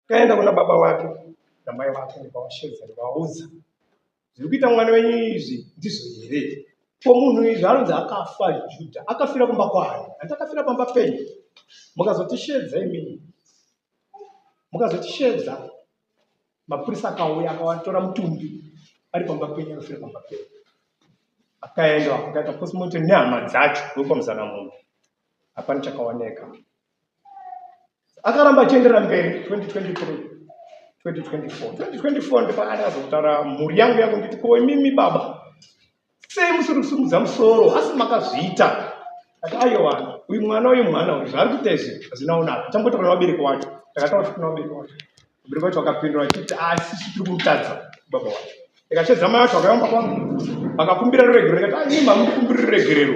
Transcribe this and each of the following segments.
kaenda kuna baba wake namai wake ndikawashedza ndikawauza zviri kuita mwana wenyu izvi ndizvo here? Ko munhu izvi anonzi akafa Judha, akafira kumba kwani? Handakafira pamba penyu. Mukazotishedza imini, mukazotishedza, mapurisa akauya akawatora mutumbi ari pamba penyu, akafira pamba penyu. Akaenda akaita postmortem nehama dzacho ndokwamuzana munhu, hapana chakaoneka. Akaramba achienderera mberi 2023 2024 ndipakati azotaura mhuri yangu yako nditi ko imimi baba sei musiri kusumudza musoro asi makazviita ati aiwa uyu mwana uyu zvaari kuita izvi hazvina unaka. Tambotaura nawabereki wacho, ndakataura kuti nawabereki wacho, mubereki wacho akapindura achiti sisi tiri kumutadza baba wacho. Ndikachedza mai wacho akaamba kwangu akakumbira ruregero, ndikati ini mamumukumbiri ruregerero,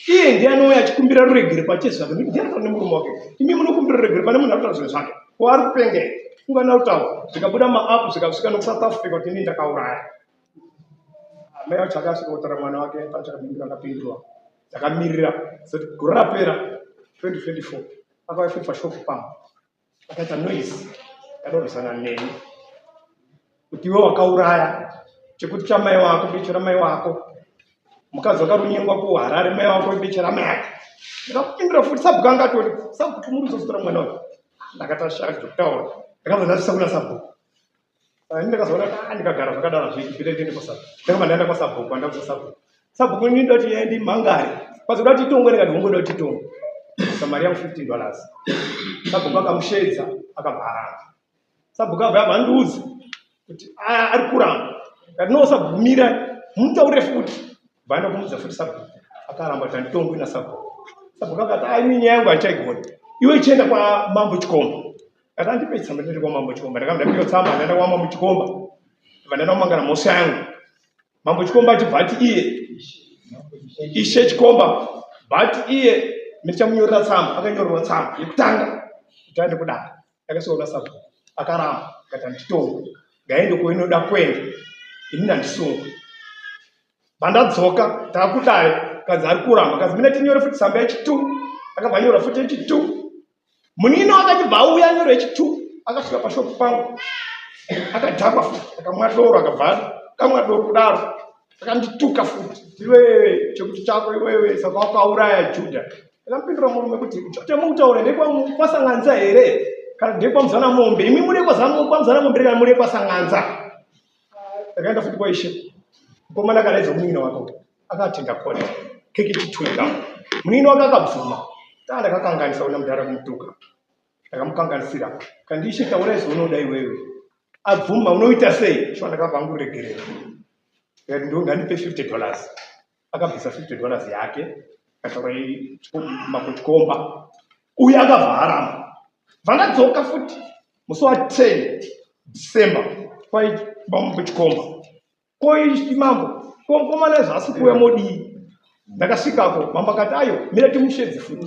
iye ndiye anouya achikumbira ruregero pachezvo zvake ndianataura nemurume wake, imi munokumbira ruregero pane munhu ari kutaura zvinhu zvake ko ari kupengera ungana utaura zvikabuda maapu zvikasvika nokusouth Africa kuti ini ndakauraya. Mai wacho akasvika kutaura mwana wake pachakamingira akapindura dzakamirira zoti gore rapera 2024 akauya futi pashopu pangu akaita noise akadorisana neni kuti iwe wakauraya chekuti chamai wako bechera mai wako, mukadzi wakarunyengwa kuHarare mai wako bechera mai ake. Ndakapindura futi sabhuku angatori sabhuku muri kuzotora mwana wake. Ndakatashaka kutaura ndakabva ndasvisa kuna sabhuku ndikazoona ndikagara zvakadaro zvekipita ndiende kwasabhuku ndakabva ndaenda kwasabhuku andakuza sabhuku ndinoda kuti yaendi mhangari kwazoda kuti itongwe ndikati hongoda kuti itongwe samari yangu $15. Sabhuku akamushedza akabharana. Sabhuku abva andiudza kuti ari kuramba kati no sabhuku mira mutaure futi bvaenda kumudza futi sabhuku akaramba kuti anditongwe nasabhuku. Sabhuku akati ini nyaya yangu handichaigona, iwe chienda kwaMambo Chikomba. Kati andipe tsamba ndiri kwaMambo Chikomba. Ndakamba ndapiwa tsamba ndaenda kwaMambo Chikomba ndaenda kumangana mhosva yangu. Mambo Chikomba achibva ati iye Ishe Chikomba but iye ndichamunyorera tsamba. Akanyorerwa tsamba yekutanga kuti aende kudara. Akasiona sabhuku akaramba akati handitongwe ngaende kwainoda kuenda ini handisungwi. Bandadzoka takudai kazi ari kuramba kazi mina tinyore futi tsamba yechi2 akabva anyora futi yechi2. Munino akachibva auya anyora yechi2 akasvika pashopu pangu akadhakwa futi akamwa doro akabva kamwa doro kudaro akandituka futi iwewe chekuti chako iwewe saka wakauraya Judha. Akamupindura murume kuti chotemutaura ndekwaMusanganza here kana ndekwaMuzana Mombe? Imi muri kwaMuzana Mombe kana muri kwaSanganza? Akaenda futi kwaIshe. Mukomana akadaidza munino wake akati ndakona keke chitwika. Munino wake akabvuma ndakakanganisa una mudhara kumutuka ndakamukanganisira kandi Ishe taura izvo unoda iwewe. Abvuma unoita sei? Sho ndakabva anguregerera ndikati ndo ngandipe $50. Akabvisa $50 yake akataura Mambo Chikomba uye akabva aramba. Vandadzoka futi musi wa10 December kwaMambo Chikomba mambo komana zvasi kuuya modii. Ndakasvikako mambo akati ayo mira timushedzi futi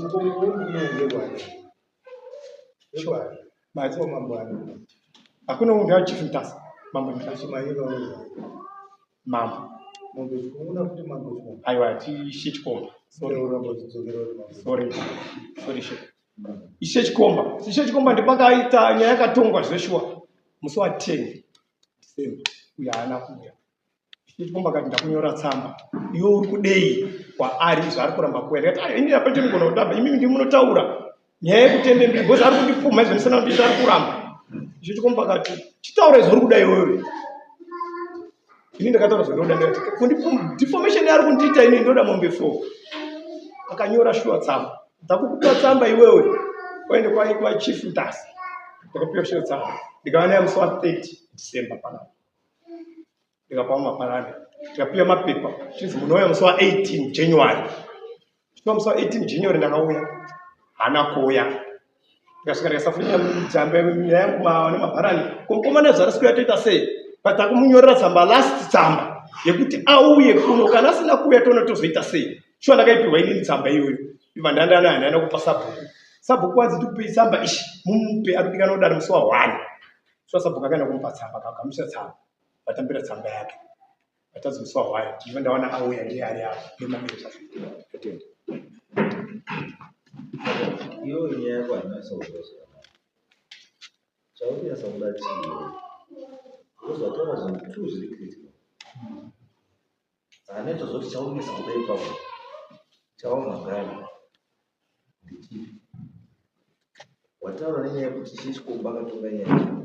hakuna munhu achifutasa mambo aiwa tiIshe Chikomba sorry Ishe Chikomba ndipakaita nyaya yakatongwa zveshua musi wa10 December uya haana kuuya. Chikomba akati ndakunyora tsamba iwe uri kudei kwaari zvaari kuramba kuenda. Ndikati ini apa ndinogona kutamba imi ndimunotaura nyaya yekutende mbiri bhozi ari kundipfuma izvo ndisina kuti ari kuramba. Ishe Chikomba akati chitaura izvo uri kuda iwewe. Ini ndakataura zvonoda ndikati deformation yaari kundiita ini ndoda Mombe 4. Akanyora shuwa tsamba ndakukupa tsamba iwewe waende kwaChief Mutasi. Ndakapiwa shuwa tsamba ndikava naye musi wa30 December panapa ndikapa maparani ndikapiwa mapepa chinzi munouya musi wa18 January. Shuwa musi wa18 January ndakauya haana kuuya. Ndikasvika ndikasafunyira tsamba yangu nemabharani komukomana zvari sikuya toita sei but akumunyorera tsamba last tsamba yekuti auye kuno kana asina kuuya toona tozoita sei. Shuwa ndakaipirwa inini tsamba iyoyo ibva ndaenda kupa sabhuku wanzi tikupei tsamba ishi mumupe ari kudika nodari musi wa1. Shuwa sabhuku akaenda kumupa tsamba akagamuchira tsamba vatambira tsamba yake vatadzi musi wa1 ivo ndawana auya ndiye ari apo nemamiri zvazvitenda. Iyo nyaya yakwanasa kutosa Chauri asamuda chiyo. Uzatoka zvinhu two zviri critical. Anoita zoti chaunesa kuda ipapo. Chaumagara. Ndichipi. Wataura nenyaya yekuti chichikomba akatonga nyaya.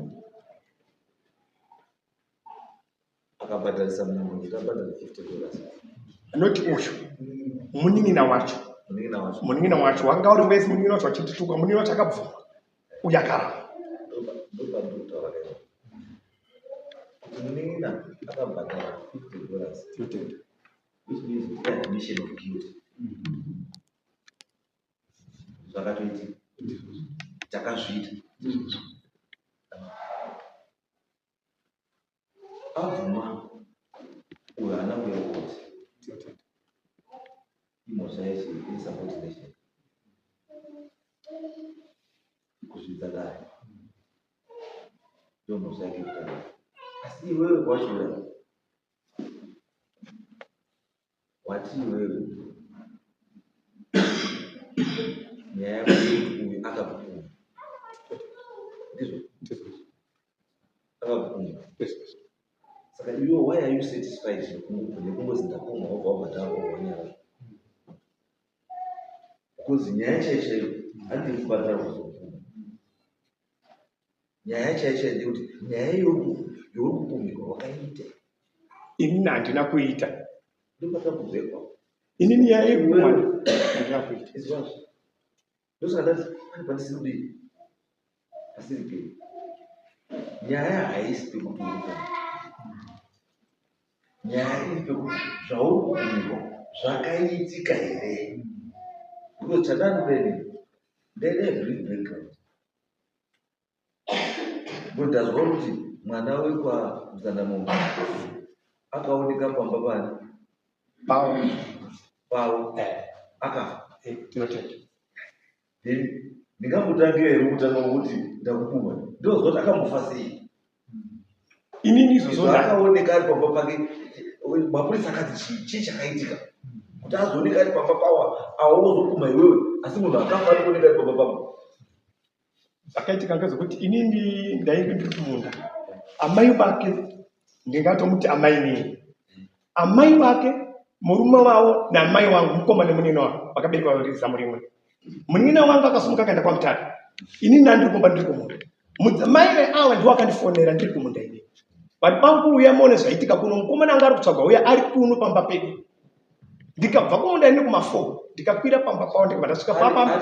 Akabhadharisa munhu kuti abhadhara $50. Anoti uyu munin'ina wacho. Munin'ina wacho wanga uri wese munin'ina wacho achitutuka munin'ina wacho akabvuma. Uyu akaramba. Munin'ina akabhadhara $50. Which means the admission of guilt. Zvakatoita. Takazviita. Avuma uyu haana kuuya koti. Imhosva yeshe inesubordination. Kuzvidza dai. Ndiyo mhosva yake kutanga. Asi iwewe kwashuya. Wati iwewe. Nyaya yekuti uyu akakupfuma. Ndizvo? Akakupfuma. Saka iwe, why are you satisfied nekungozi ndapfuma wabva wabhadhara wanyara? Because nyaya chaiyo handiri kubhadhara kuzopfuma. Nyaya chaiyo ndekuti nyaya youri kupfumirwa wakaita. Inini handina kuita. Ndopatakubvekwa. Inini nyaya yekupfuma handina kuita. Izvazvo. Ndosaka ndati pane pandisiri kudii. Pasiri pei. Nyaya haisi pekuti uri kupfuma. Nyaya iri pekuti zvauri kupfumirwa zvakaitika here. Because chadandureni ndine brief background. Ndazwa kuti mwana wekwaZandamomo akaoneka pamba pani Pavo akafa. Tinotenda. Ndingambotange here kutanga kuti ndakupfuma. Ndozwa kuti akamufa sei. Inini izvozvo akaoneka ari pamba pake. Mapurisa akati chii chakaitika. Kuti azooneka ari pamba pawo awozopfuma iwewe. Asi munhu akafa ari kuoneka ari pamba pako. Akaitika ngezvekuti inini ndainge ndiri kumunda. Amai vake ndingatomuti amai nini. Amai vake murume wavo namai wangu mukoma nemunini wavo vakaberekwa vari zamu rimwe. Munina wangu akasumuka akaenda kwaMutare. Inini ndandiri kumba ndiri kumunda. Mudzimai veava ndiwo akandifonera ndiri kumunda ini. Vari panguuya muone zvaitika kuno mukomana anga ari kutsvagwa uya ari kuno pamba pedu. Ndikabva kumunda ini kuma4 ndikakwira pamba pawo ndikabva ndasvika pamba.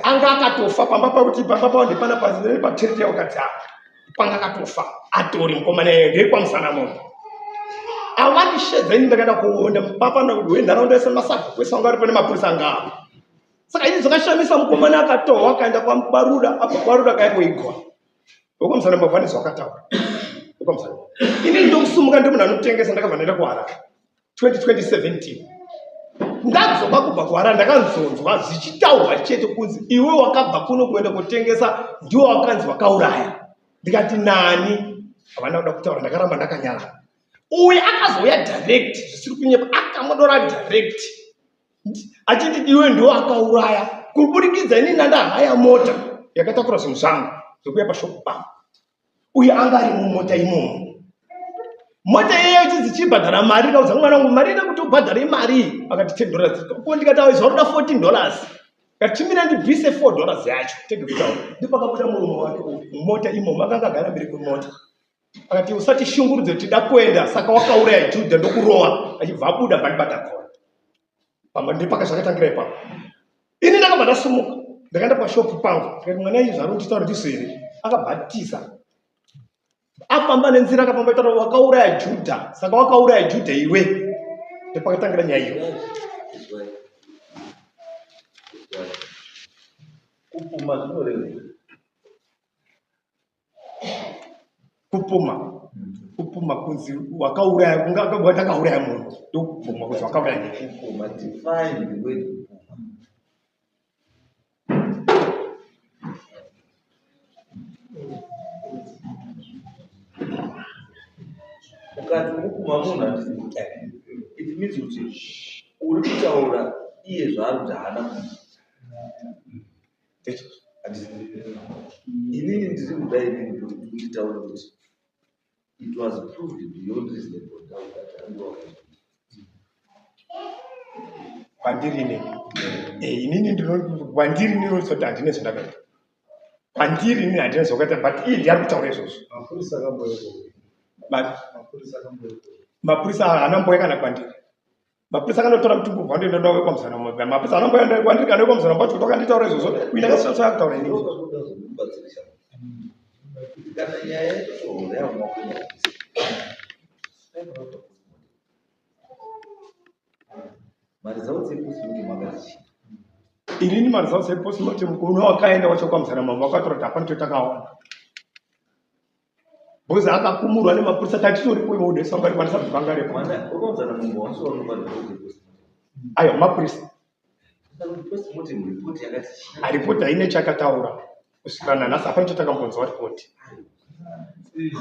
Anga akatofa pamba pakuti pamba pawo ndipana patiriti yawo kadzama. Panga akatofa atori mukomana iye ndiri kwaMuzandamomo. Avandishedza ini ndakaenda kuona papa wenharaunda yese masaga kwese wanga ari pane mapurisa anga. Saka ini zvakashamisa mukomana akatohwa akaenda kwaBaruda apa Baruda kaikoigwa. WekwaMuzandamomo vane zvakataura. WekwaMuzandamomo. Ini ndokusumuka ndi munhu anotengesa ndakabva ndaenda kuHarare 2017. Ndakuzobva kubva kuHarare ndakanzonzwa zvichitaurwa chete kunzi iwe wakabva kuno kuenda kutengesa ndiwo wakanzi wakauraya. Ndikati nani? Havana kuda kutaura ndakaramba ndakanyara. Uye akazouya direct zvisiri kunyepa akamudora direct. Achiti iwe ndiwo akauraya kubudikidza ini ndahaya mota yakatakura zvinhu zvangu zvokuya pashopu pangu. Uye anga ari mumota imomo. Mota iyeyo chidzichibhadhara mari kaudza mwana wangu mari ina kuti ubhadhare mari akati $10. Ko ndikati awe zvaruda $14. Katimira ndibvise $4 yacho tege kutaura. Ndipakabuda murume wake mota imomo akanga agara mberi kwemota. Akati usati shungurudze kuti ndakuenda saka wakauraya Judha ndokurowa achibva abuda pandibata kona. Pamba ndipaka zvakatangira ipapo. Ini ndakabva ndasumuka ndakaenda pashopu pangu ndikati mwana izvi zvaro nditaura ndizvere akabhatisa. Afamba nenzira akafamba itaura wakauraya Judha saka wakauraya Judha iwe. Ndipakatangira nyaya iyo. Kupfuma zvinoreva. Kupfuma kunzi wakauraya kunga akabva akauraya munhu ndokupfuma kuti wakauraya kupfuma define the way kupfuma. Ukati kupfuma munhu handisi it means kuti uri kutaura iye zvaari kuti haana kuti ndiri kudai nditaura kuti it was proved beyond reasonable doubt that Andu wakazviita. Kwandiri inini kwandiri ndinoti handine zvandakaita. Kwandiri inini handine zvakaita, but iye ndiyari kutaura izvozvo. Mapurisa haana mboya kana kwandiri. Mapurisa akanotora mutumbu wandoenda nawo kwamuzana mumwe. Mapurisa anomboenda kwandiri kana kwamuzana mbacho kuti wakanditaura izvozvo. Uina kasasa akataura inini. Kana nyaya yacho yamwakunya. Mari dzavo dzekuti mwakazichita. Inini mari dzavo dzekuti mukuno wakaenda wacho kwamuzana mumwe wakatora kuti hapana totakaona. Boza akakumurwa nemapurisa tatitori kuwe muudesa ngari kwanisa kubangare mwana ukonzana mungu wanso wanobada ayo mapurisa kuti report yakati report haine chakataura kusvikana nhasi hapana totakambonzwa report.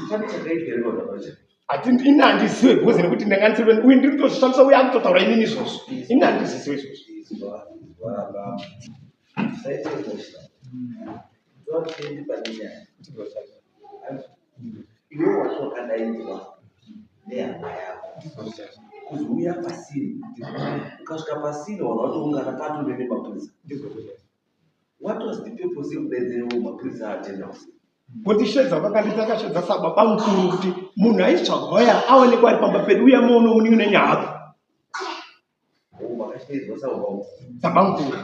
Pane chakaitwa pacho. Ati ini handizive bhuzi nekuti ndinganzirwe uyu ndiri kutozvishamisa uye akutotaura inini izvozvo. Ini handizizive izvozvo. Saite kosta. Ndokuti panyanya. Iwe wacho wakadainzwa nehama yako kuziuya pasini ukasvika pasini vanhu vatoungana pato nemapurisa. What was the purpose yekudaidzirewo mapurisa attendance? Kuti shedza vakandita kashedza sababa mukuru kuti munhu aitsvagwaya aonekwa ari pamba pedu uya muono munini nenyahako. Makashedzwa sababa mukuru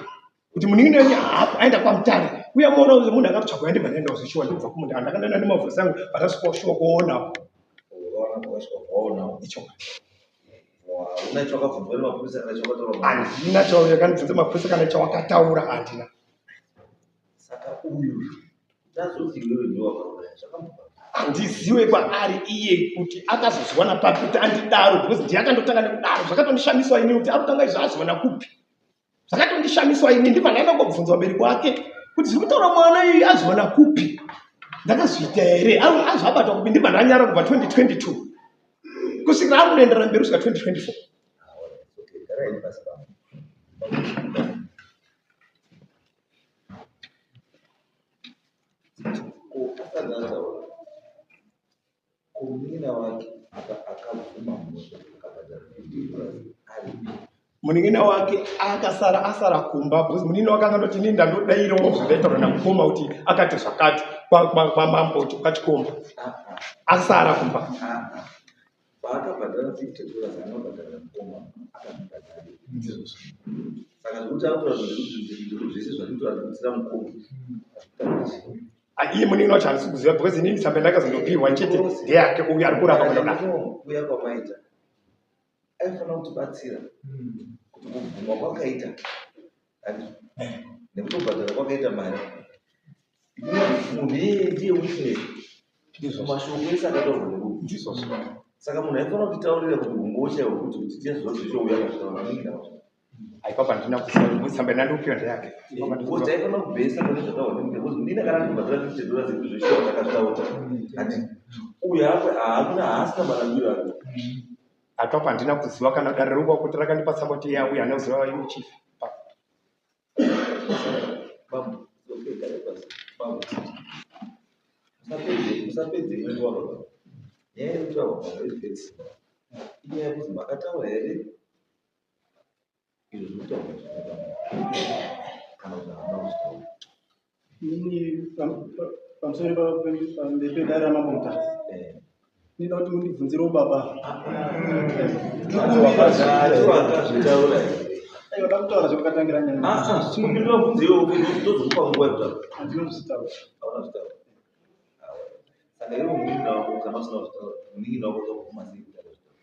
kuti munini nenyahako aenda kwamutare uya muono uzi munhu akatotsvagwaya ndibva ndaenda kuzvishuwa ndibva kumunda ndakandaenda nemavhurisa angu vatasvika kuona icho una chakabvunzwa nemapurisa kana chakataura handina chakanibvunza mapurisa kana chawakataura handina. Saka uyu tazoti iwewe ndiwakauraya zvakamubva handiziwe kwaari iye kuti akazozviwana papi kuti andidaro because ndiye akandotanga nekudaro. Zvakatondishamiswa ini kuti arikutanga izvo azviwana kupi. Zvakatondishamiswa ini ndibva ndaenda kobvunzwa mberi kwake kuti zviri kutaura mwana iyi azviwana kupi. Ndakazviita here azvabatwa kupi ndibva ndanyara kubva 2022 kusvikira ari kunoenderera mberi kusvika 2024. Kumunina wake akabvuma mmoja akabhadhara Muningina wake asara kumba bhuzi munini wake akandoti ini ndandodairawo zvindaitaura namukoma kuti akati zvakati kwamambo kuti ukachikomba asara kumba. Paakabhadhara $50 anobhadhara mukoma akabhadhara. Saka zvekuti akutora zviro zvese zvarikutoadusira mukoma. Iye munini wacho handisi kuziva because inini tsamba ndakazondopiwa chete ndeyake uyu ari kurapa kudodaka. Kuya kwamaita aifanira kutibatsira kuti kubvuma kwakaita nekutobhadhara kwakaita mari. Munhu ndiye witness mashoko ese akataurwa ndizvozvo. Saka munhu aifanira kutitaurira kuti umbochaiwo kuti tiye zvozvishouya kazvitaura munini nawo. Aipapa handina kuziva tsamba ndandopiwa ndeyake. Kuti aifanira kubhesa pane zvataurwa nemunhu because munini kana kubhadhara $50 zvozvishouya akazvitaura ati uyu hakuna haasina marambiro ake. Atapa handina kuziva kana dare roko kuti rakandipa tsamba kuti uyu haana kuziva iwe chief. Babu, okay, kare basi. Babu. Musapedze nguva baba. Nyaya yekuti haupedzi. Inyaya yekuti makataura here izvo zvinotaura kana kuti hamuna kuzitaura. Ini pamusoro pedare ramamota ndinoda kuti mundibvunzirewo baba. Zvitaura aiwa takutaura zvekukatangira nyaya. Chikumbirira bvunzewo tozokupa nguva yekutaura. Handinozvitaura. Hauna kuzvitaura. Saka iwe munini wako kana usina kuzvitaura munini wako tokuma sei kuti akazvitaura.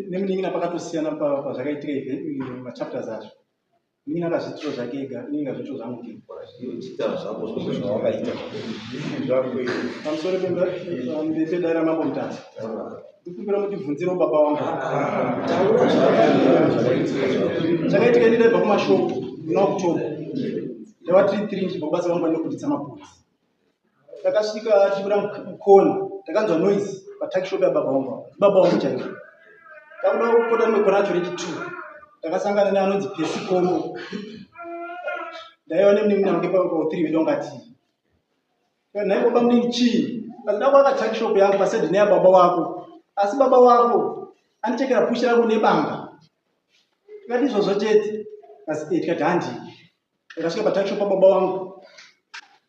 Nemunin'ina pakatosiyana pazvakaitika machapters acho. Munin'ina akazviitiro zvake ega, inini ngazviitiro zvangu ega. Chitaura zvako zvawakaita. Pamusoro pedare ramamotasi ndikumbira mundibvunzirewo baba wangu. Zvakaitika ini ndaibva kumashopu muna October ndava 3 ndibva kubasa vangu vanokuditsa mapurisi. Takasvika tichibura mukona takanzwa noise patakishop yababa wangu chaiko. Takuda kupota nemekona acho rechi2 takasangana neanonzi Pesi Kombo. Ndaiva nemunin'ina wangu pa3 vedongati Naiko bamni chi. Azida kwa takshop yangu pasedi ne baba wako. Asi baba wako anichekera pushira kune banga. Ngati zozochete. Asi tikati handi. Akasvika patakshop baba wangu.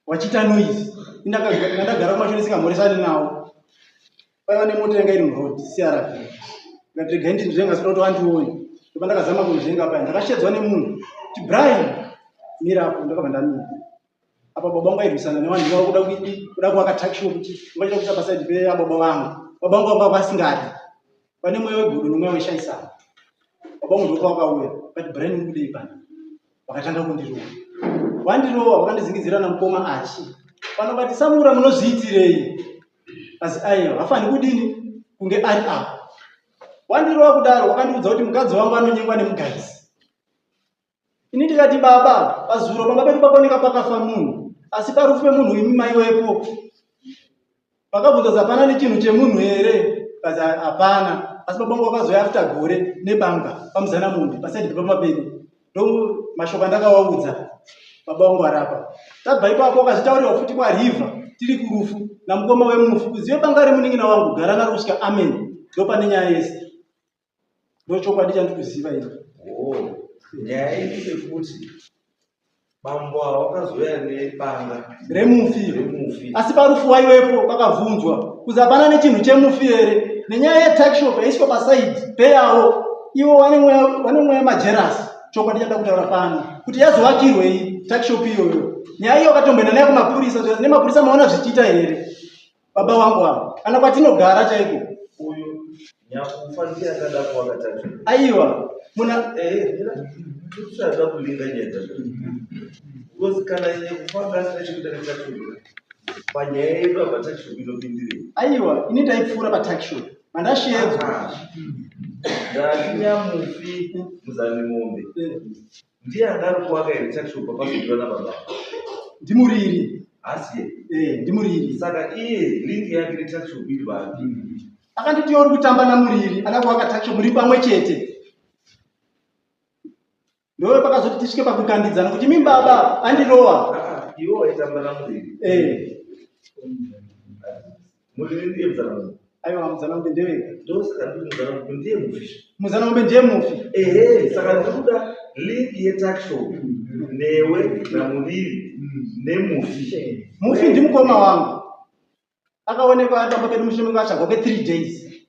Wachita noise. Ndagara kumashoni singamhoresani nawo. Paiva nemota yanga iri muroad CRV. Ngati gendi nzvenga sinoto andioni. Ndakazama kunzvenga paya ndakashedzwa nemunhu. Ti Brian mira hapo ndakabva ndamira. Apa baba wangu airwisana nevanhu vavo kuda kuvaka takshop kuti ngoita kuita pasaidi pe baba vangu. Baba vangu vanga vasingadi. Pane mweya wegudo nomweya weshaisana. Baba vangu ndoka wakauya. Kati Brian ngudei pana. Vakatanga kundirova. Wandirova vakandizingidzira namukoma achi. Vanobati Samura munozviitirei? Asi aiwa hafani kudini kunge ari apo. Wandirova kudaro wakandiudza kuti mukadzi wangu anonyengwa nemugadzi. Ini ndikati baba pazuro pamba pedu pakoneka pakafa munhu. Asi parufu pemunhu imi mai wepo. Pakabvunza zapana nechinhu chemunhu here? Kazi hapana. Asi baba vangu vakazoya after gore nebanga pamuzana mundi pasaidi pamapeni. Ndo mashoko andakawaudza. Baba vangu arapa. Tabva ipapo akazvitaurira futi kwaRiva tiri kurufu namukoma wemufu kuzive banga remuning'ina wangu gara naro kusvika amen. Ndo pane nyaya yese. Ndo chokwadi chandikuziva ini. Nyaya iyi ndekuti bambo wakazoya nebanga remufi. Asi parufu waiwepo pakavhunzwa kuzi hapana nechinhu chemufi here. Nenyaya yetakshop yaiswa pasaidi peyawo ivo vane mweya majerasi. Chokwadi chada kutaura pano kuti yazovakirwei takshop iyoyo. Nyaya iyo akatomboenda nayo kumapurisa. Nemapurisa maona zvichiita here? Baba wangu avo kana kwatinogara chaiko uyu nyakufa ndiye akada kuvaka takshop. Aiwa muna kutsvaga kulinga nyaya because kana nyakufa ngasina chekuita netakshop panyaya yedu apa takshop inopindirei. Aiwa ini ndaipfuura patakshop mandashedzwa ndati nyamufi muzani mombe ndiye angari kuvaka here takshop papazoiwa nababa ndimuriri. Asi ndimuriri. Saka iye lingi yake netakshop iri vapi? Akanditi uri kutamba namuriri ada kuvaka takshop muri pamwe chete. Ndo pakazoti tisvike pakukandidzana kuti mimi baba andirova. Iwo waitamba namuriri. Muriri ndiye muzana mombe. Aiwa muzana mombe ndeweka. Ndosaka ndiri muzana mombe ndiye mufi. Muzana mombe ndiye mufi. Saka ndikuda lingi yetakshop newe namuriri nemufi. Mufi ndimukoma wangu. Akaonekwa atamba kedu mushemenga achagwa ke 3 days.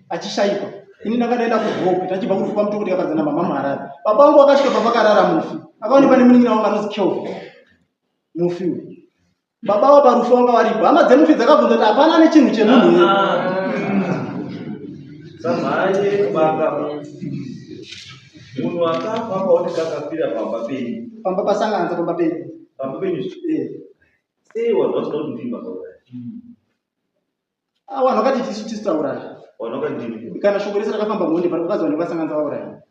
Achishaikwa. Ini ndakadaenda kuhope tachibva kurufuka mutokoti akadzana mama Mwarabi. Baba wangu akasvika papakarara mufi. Akaonekwa nemuning'ina wangu anozi Kyovu. Mufi. Baba wa parufu wanga waripo. Hama dzemufi dzakabvunza kuti hapana nechinhu chemunhu here. Samhaye kubanga munhu akafa akaoneka akafira pamba penyu. Pamba pasanganza pamba penyu. Pamba penyu. Sei wanhu vasina kuti ndini baba uraya. Wanhu vakati tisu tauraya. Wanhu vakandini. Kana shoko rese rakafamba mhonde pari kukazi vanhu vasanganza vauraya.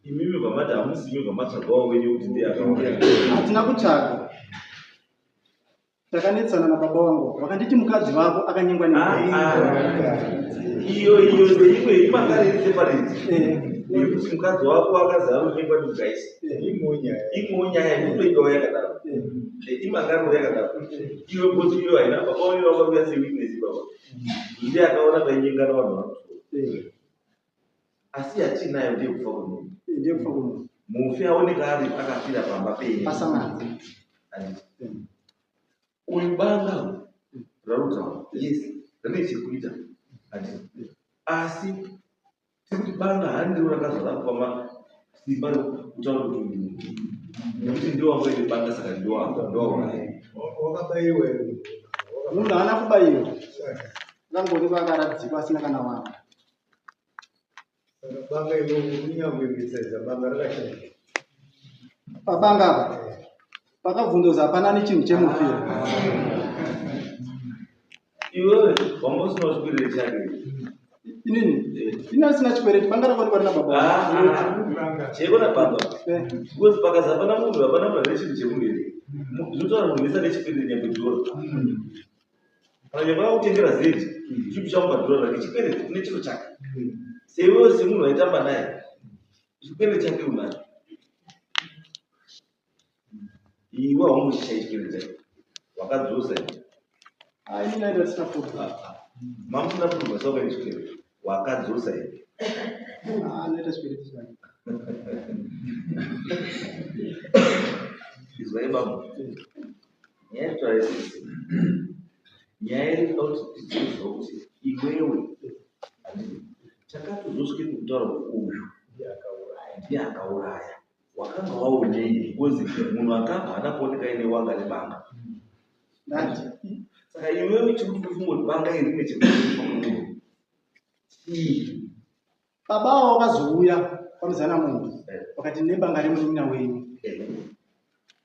Imimi vamati hamusimi vamatsvagawo wenyu kuti ndiye akauraya. Hatina kutsvaga. Takanetsana nababa wangu. Vakanditi mukadzi wako akanyengwa iyo imwe imakariri separate. Nekuti mukadzi wako akazara kunyengwa nemugaisi. Imwe nyaya inotoitawo yakadaro. Imakariro yakadaro. Iwe kuti iyo haina baba wangu vakaruya sewitness baba. Ndiye akaona vainyengana vanhu vakuru. Asi yatinayo ndiye kufa kwemunhu. Ndiye kufa kwemunhu. Mufi aoneka ari akafira pamba penyu. Pasanganza. Uyu banga rarutaura yes rine chekuita asi tikuti banga handiro rakazara kwama simba rekutaura kuti nekuti ndiwo wangoende banga saka ndowauraya wakabayiwe munhu haana kubayiwa akangoonekwa akaradzikwa asina kana wanga banga inyangwembiseza banga rakashaya pabanga apa pakabvunza kuti hapana nechinhu chemufiro. Iwewe wambosina chikwereti chake. Ini asina chikwereti banga rakaonekwa rina baba. Cheko na baba. Because pakazi hapana munhu nechinhu chemunhu here. Zvinotaura munhu wese ane chikwereti nyambodhora. Kana nyamba yakutengera zeti chipi chamubhadhora rake chikwereti kune chiro chake. Seiwewo semunhu waitamba naye chikwereti chake unacho. Iwe haungoshayi chikwereti chake. wakadzosa Ai mimi naenda sina food. mamuna purwa soka ichikere wakadzosa Naenda spirit sana. izvaibaba nyaya yetwaisisi nyaya iri kuti tidzidzwa kuti iwewe chakatozosvike kutaura uyu ndiye akauraya wakanga waonei because munhu akafa haana kuoneka ine wanga nebanga saka iwewe chikuti kufunga kuti banga iri nechekuti Baba wakazouya kwamzana munhu wakati nebanga remunun'una wenyu.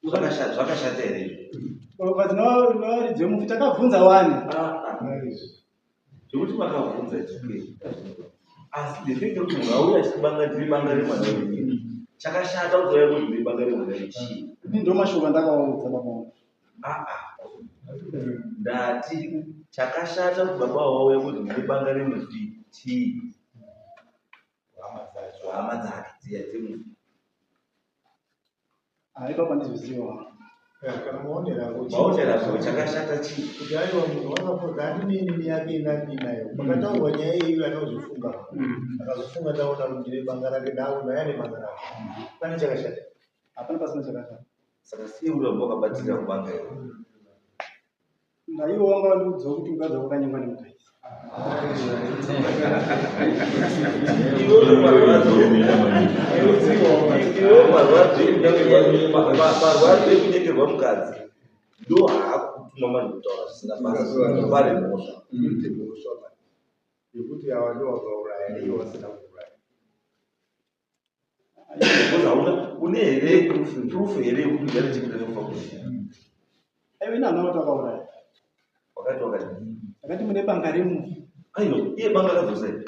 zvakashata here Wakati no mufi takabvunza wani. zvekuti makabvunza asi the thing kuti munhu auya achibanga ndiri banga remwana wenyu chakashata kuzouya kuti ndiri banga remwana wechii Ndo mashoko ndakaudza baba. ndati chakashata kuti baba wauya kuti ndiri banga remufi chii hama dzake dziya dzemufi Aipa pandizoziva. Kana maonera chakashata chii kuti aiwa munhu wakafunga handinini yake inadinayo pakataurwa nyaya iyo anozofunga akazofunga taona kuti ndine banga rake ndaona yane banga rake pane chakashata Hapana pasina chakashata. saka sei uramba wakabatira kubanga iyo Ndaiwo wanga wandiudza kuti ukadza wakanyengwa nemukadzi. marwadzo ekunyengerwa mukadzi ndo haakutuma mani kutaura zvisina basa vari mhosva yekuti ava ndo vakauraya iyo vasina kuuraya hauna une here proof here yekuti ugare chikuita kufa kuzi Aiwa ina hana watu wakauraya. wakati Wakati mune banga remufi. aiyo iye banga radzosa here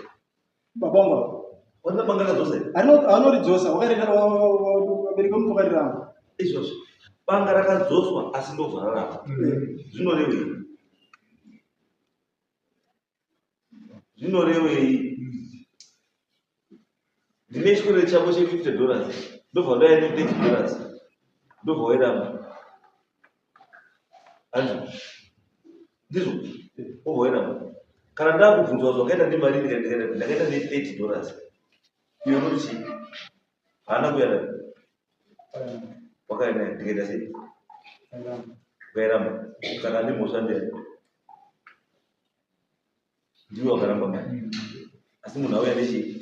Baba wangu. wana banga radzosa here Anoridzosa wakarira wabereka mufu wakariramba. izvozvo banga rakadzoswa asi ndobva raramba zvinorevei ndine chikwere chako che$50 ndobva ndaya ne$30 ndobva wairamba anzi ndizvo obva wairamba kana ndakubvunzwa zvakaita nemari ndakaita ne$30 iyo noti chii haana kuyada wakaenda ndikaita sei ukairamba saka ndimhosva ndiyani ndiwe wakaramba mari asi munhu auya nechii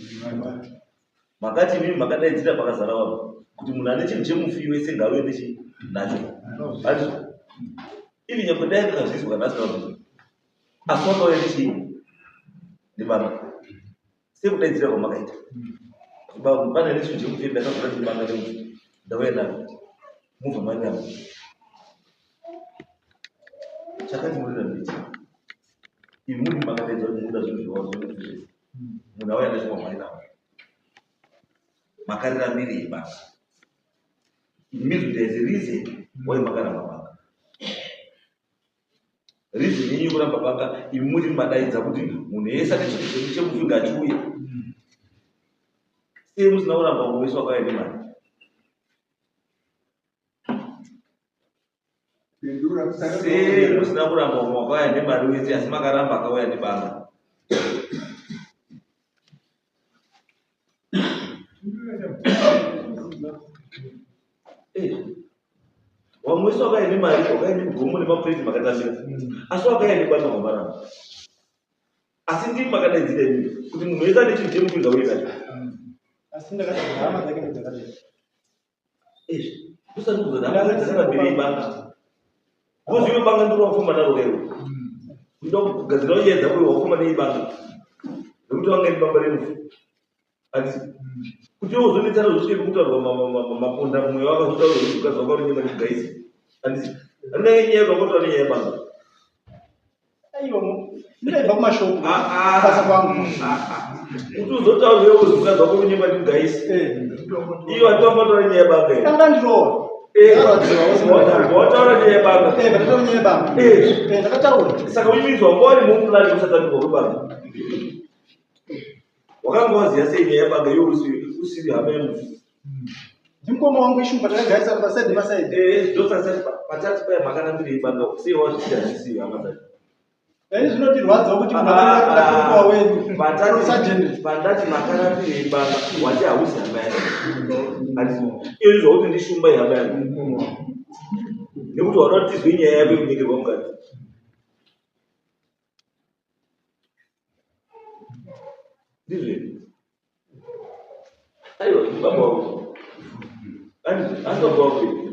makati mimi makadaidzira pakazara vanhu kuti munhu ane chinhu chemufi wese ngauye nechi nacho hazvo ivi nyangwe dai ndakazvizwa kana asina asi wakauya nechii ndibanga sekudaidzira kwamakaita pane nechinhu chemufi ndakavhura ndibanga nemufi ndauya naro mubva manyama chakati murira mbiti ivi muri makadaidza kuti muda zvinhu zvivao zvinoizvese munhu auya nechikwamwari navo makarirambirei banga means there is a reason why makaramba banga reason yenyu kuramba banga ivi muri madaidza kuti munhu yese ane chinhu chemufinga achiuya sei musina kuramba mumwe wese wakauya nemari sei musina kuramba mumwe wakauya nemari wese asi makaramba akauya nebanga vamwe wese wakauya nemari wakauya negomo nemapureti makatambira asi wakauya nebanga kwamaramba asi ndimi makadaidzira imi kuti munhu wese ane chinhu chemufinga uikacho Asi ndakati hama dzake ndakati. usati kuzodama dzakarambirei banga kuzive banga ndiro wafuma naro lero kuda kugadzira uyedza uye wafuma neibanga nekuti wanga ibanga remufu asi kuti uzonetsana zvosvike kutaurwa maponda mumwe wakazotaura kuti ukadzi wakarunyema negaisi andisi andinenge nyaya yakakotora nenyaya yebanga Aiwa ndaibva kumashopu. Basa kwangu. kuti uzotaurwewo kuti ukadzi wakarunyema negaisi iyo atiwangatora nenyaya yebanga Kanga ndirowa. wataura nenyaya yebanga Ndataura nyaya yebanga. Ndakataura. saka uimidzwa wanga wari mumulani usatambirwa kwebanga wakanga waziva sei nyaya yebanga iyo usiri hama yemufi ndimukoma wangu ishumba takagarisa pasaidhi pasaidhi ndosasa patati paya makana mbiri ibanga usiwa zvisiyazvisiyo hama dzacho yaani zvinotirwadza kuti munhu akakuwa wenyu pandati makana mbiri ibanga wati hausi hama yangu iyo zvokuti ndishumba ihama yangu nekuti wanoda tizwe nyaya yako kunyengerwa mukati ndizveni aiwa baba wangu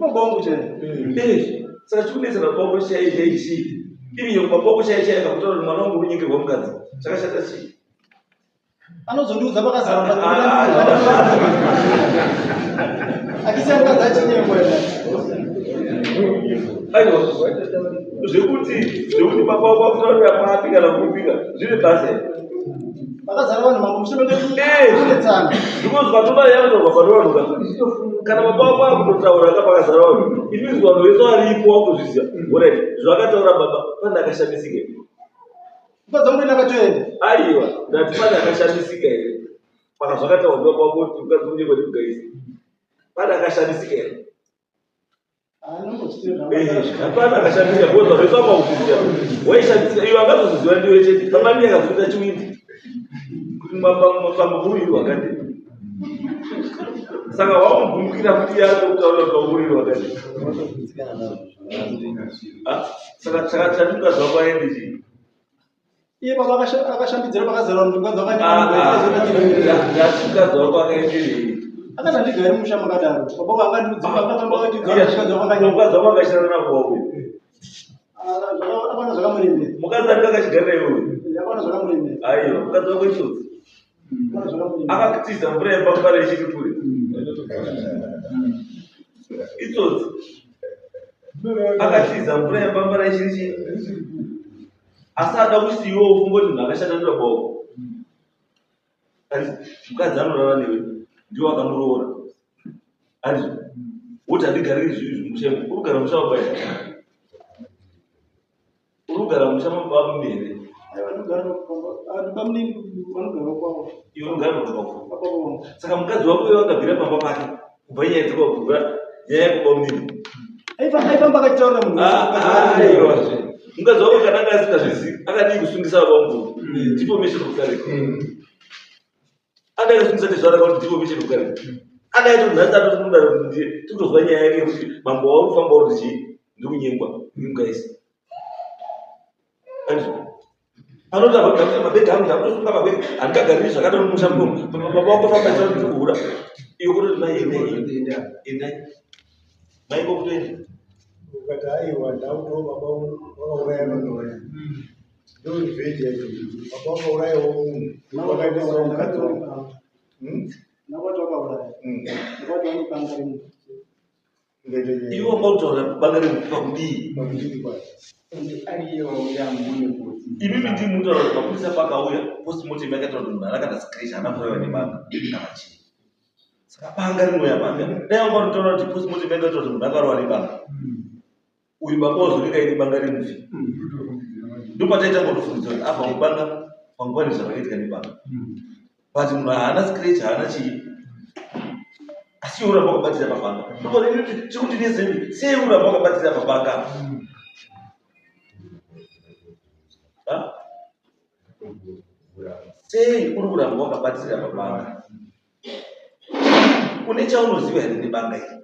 baba wangu chai saka chikunetsera baba wangu chai chii iriyo baba wangu chai kakutaura kuti mwana wangu unyengerwa mukadzi chakashata chii anozondiudza pakazara akisi mukadzi achinyengwa aiwa zvekuti baba wangu akutaurira paapi kana kupika zvine basa pakazara vanhu mambo mushomeketsana ndikozwa toba yanotorwa panovanuka kana baba wako akutotaura ka pakazara vanhu inizwi vanhu vese varipo wakutozviziva orit zvakataura baba pane akashamisika here mukadzi wangu akatoenda aiwa ndati pane akashamisika here paka zvakataura baba wako kuti mukadzi unyengerwa ndikugaisa pane akashamisika here hapana akashamisika kozva vese vamakuziva waishamisika iwe angazoziziva ndiwe chete pamami akazoita chiwindi pamuviri wakati saka wamugumukira kuti yaakutaura pamuviri wakati saka chatingazva kwaendi chii iye baba akashambidzira pakazara mukadzi ndatingazva kwakaendirei akazandigari musha makadaro baba angandiudzimukadzi wakashirana navo wauya akana zvakamuremera mukadzi ati akachigarira iwe akana zvakamuremera aiwa mukadzi wako ichodzi akakutiza mvura yembambara ichiri kure itsodzi akatiza mvura yembambara ichiri chii asi ada kuti iwe ufungoti munhu akashanda ndabako mukadzi anorara newe ndiwo akamuroora ati woti handigariri zvivi zvimushemo uri kugara musha wabaya uri kugara musha mababa mumere iwe unogara pamba pako saka mukadzi wako iwe akabvira pamba pake kubva nyaya dzakakura nyaya yekuba munini aifamba akachitaura munhuaiwazve mukadzi wako kana anga asingazvizivi akadii kusungisa vavambu dipomesheni kukareko adai kusungisa tezvaraka kuti dipomesheni kukareko adai tonhasatotinoda tikutozwa nyaya yake kuti mambo wauri kufamba uri chii ndiri kunyengwa ndimgaisi anoti mabhegi angu ndakutosunga mabhegi handikagariri zvakadaro mumusha munomu baba wako famba chao ndiri kuhura iyo kutoti mai endai mai kokutoenda ukati aiwa ndauto baba wakauraya vanhu ndorivheji yacho baba wakaurayawo munhu wakaitaura mukadzi wangu nakwati wakauraya nakwati vanopanga remunhu iwo mautaura banga remupa kudii imimi ndi mutaura kuti mapurisa pakauya postmortem yakataura kuti munhu anakana scratch haana kuraiwa nebanga kana chii saka banga rinoya banga dai wanga unotaura kuti postmortem yakataura kuti munhu akarowa nebanga uyu baba wazoneka ine banga remufi ndopataita ngotofungidzwa kuti abva mubanga panguvani zvakaitika nebanga but munhu haana scratch haana chii asi iwe uramba wakabatira pabanga chikuti nezemi sei uramba wakabatira pabanga sei uri kuramba wakabatira pabanga une chaunoziva here nebanga iri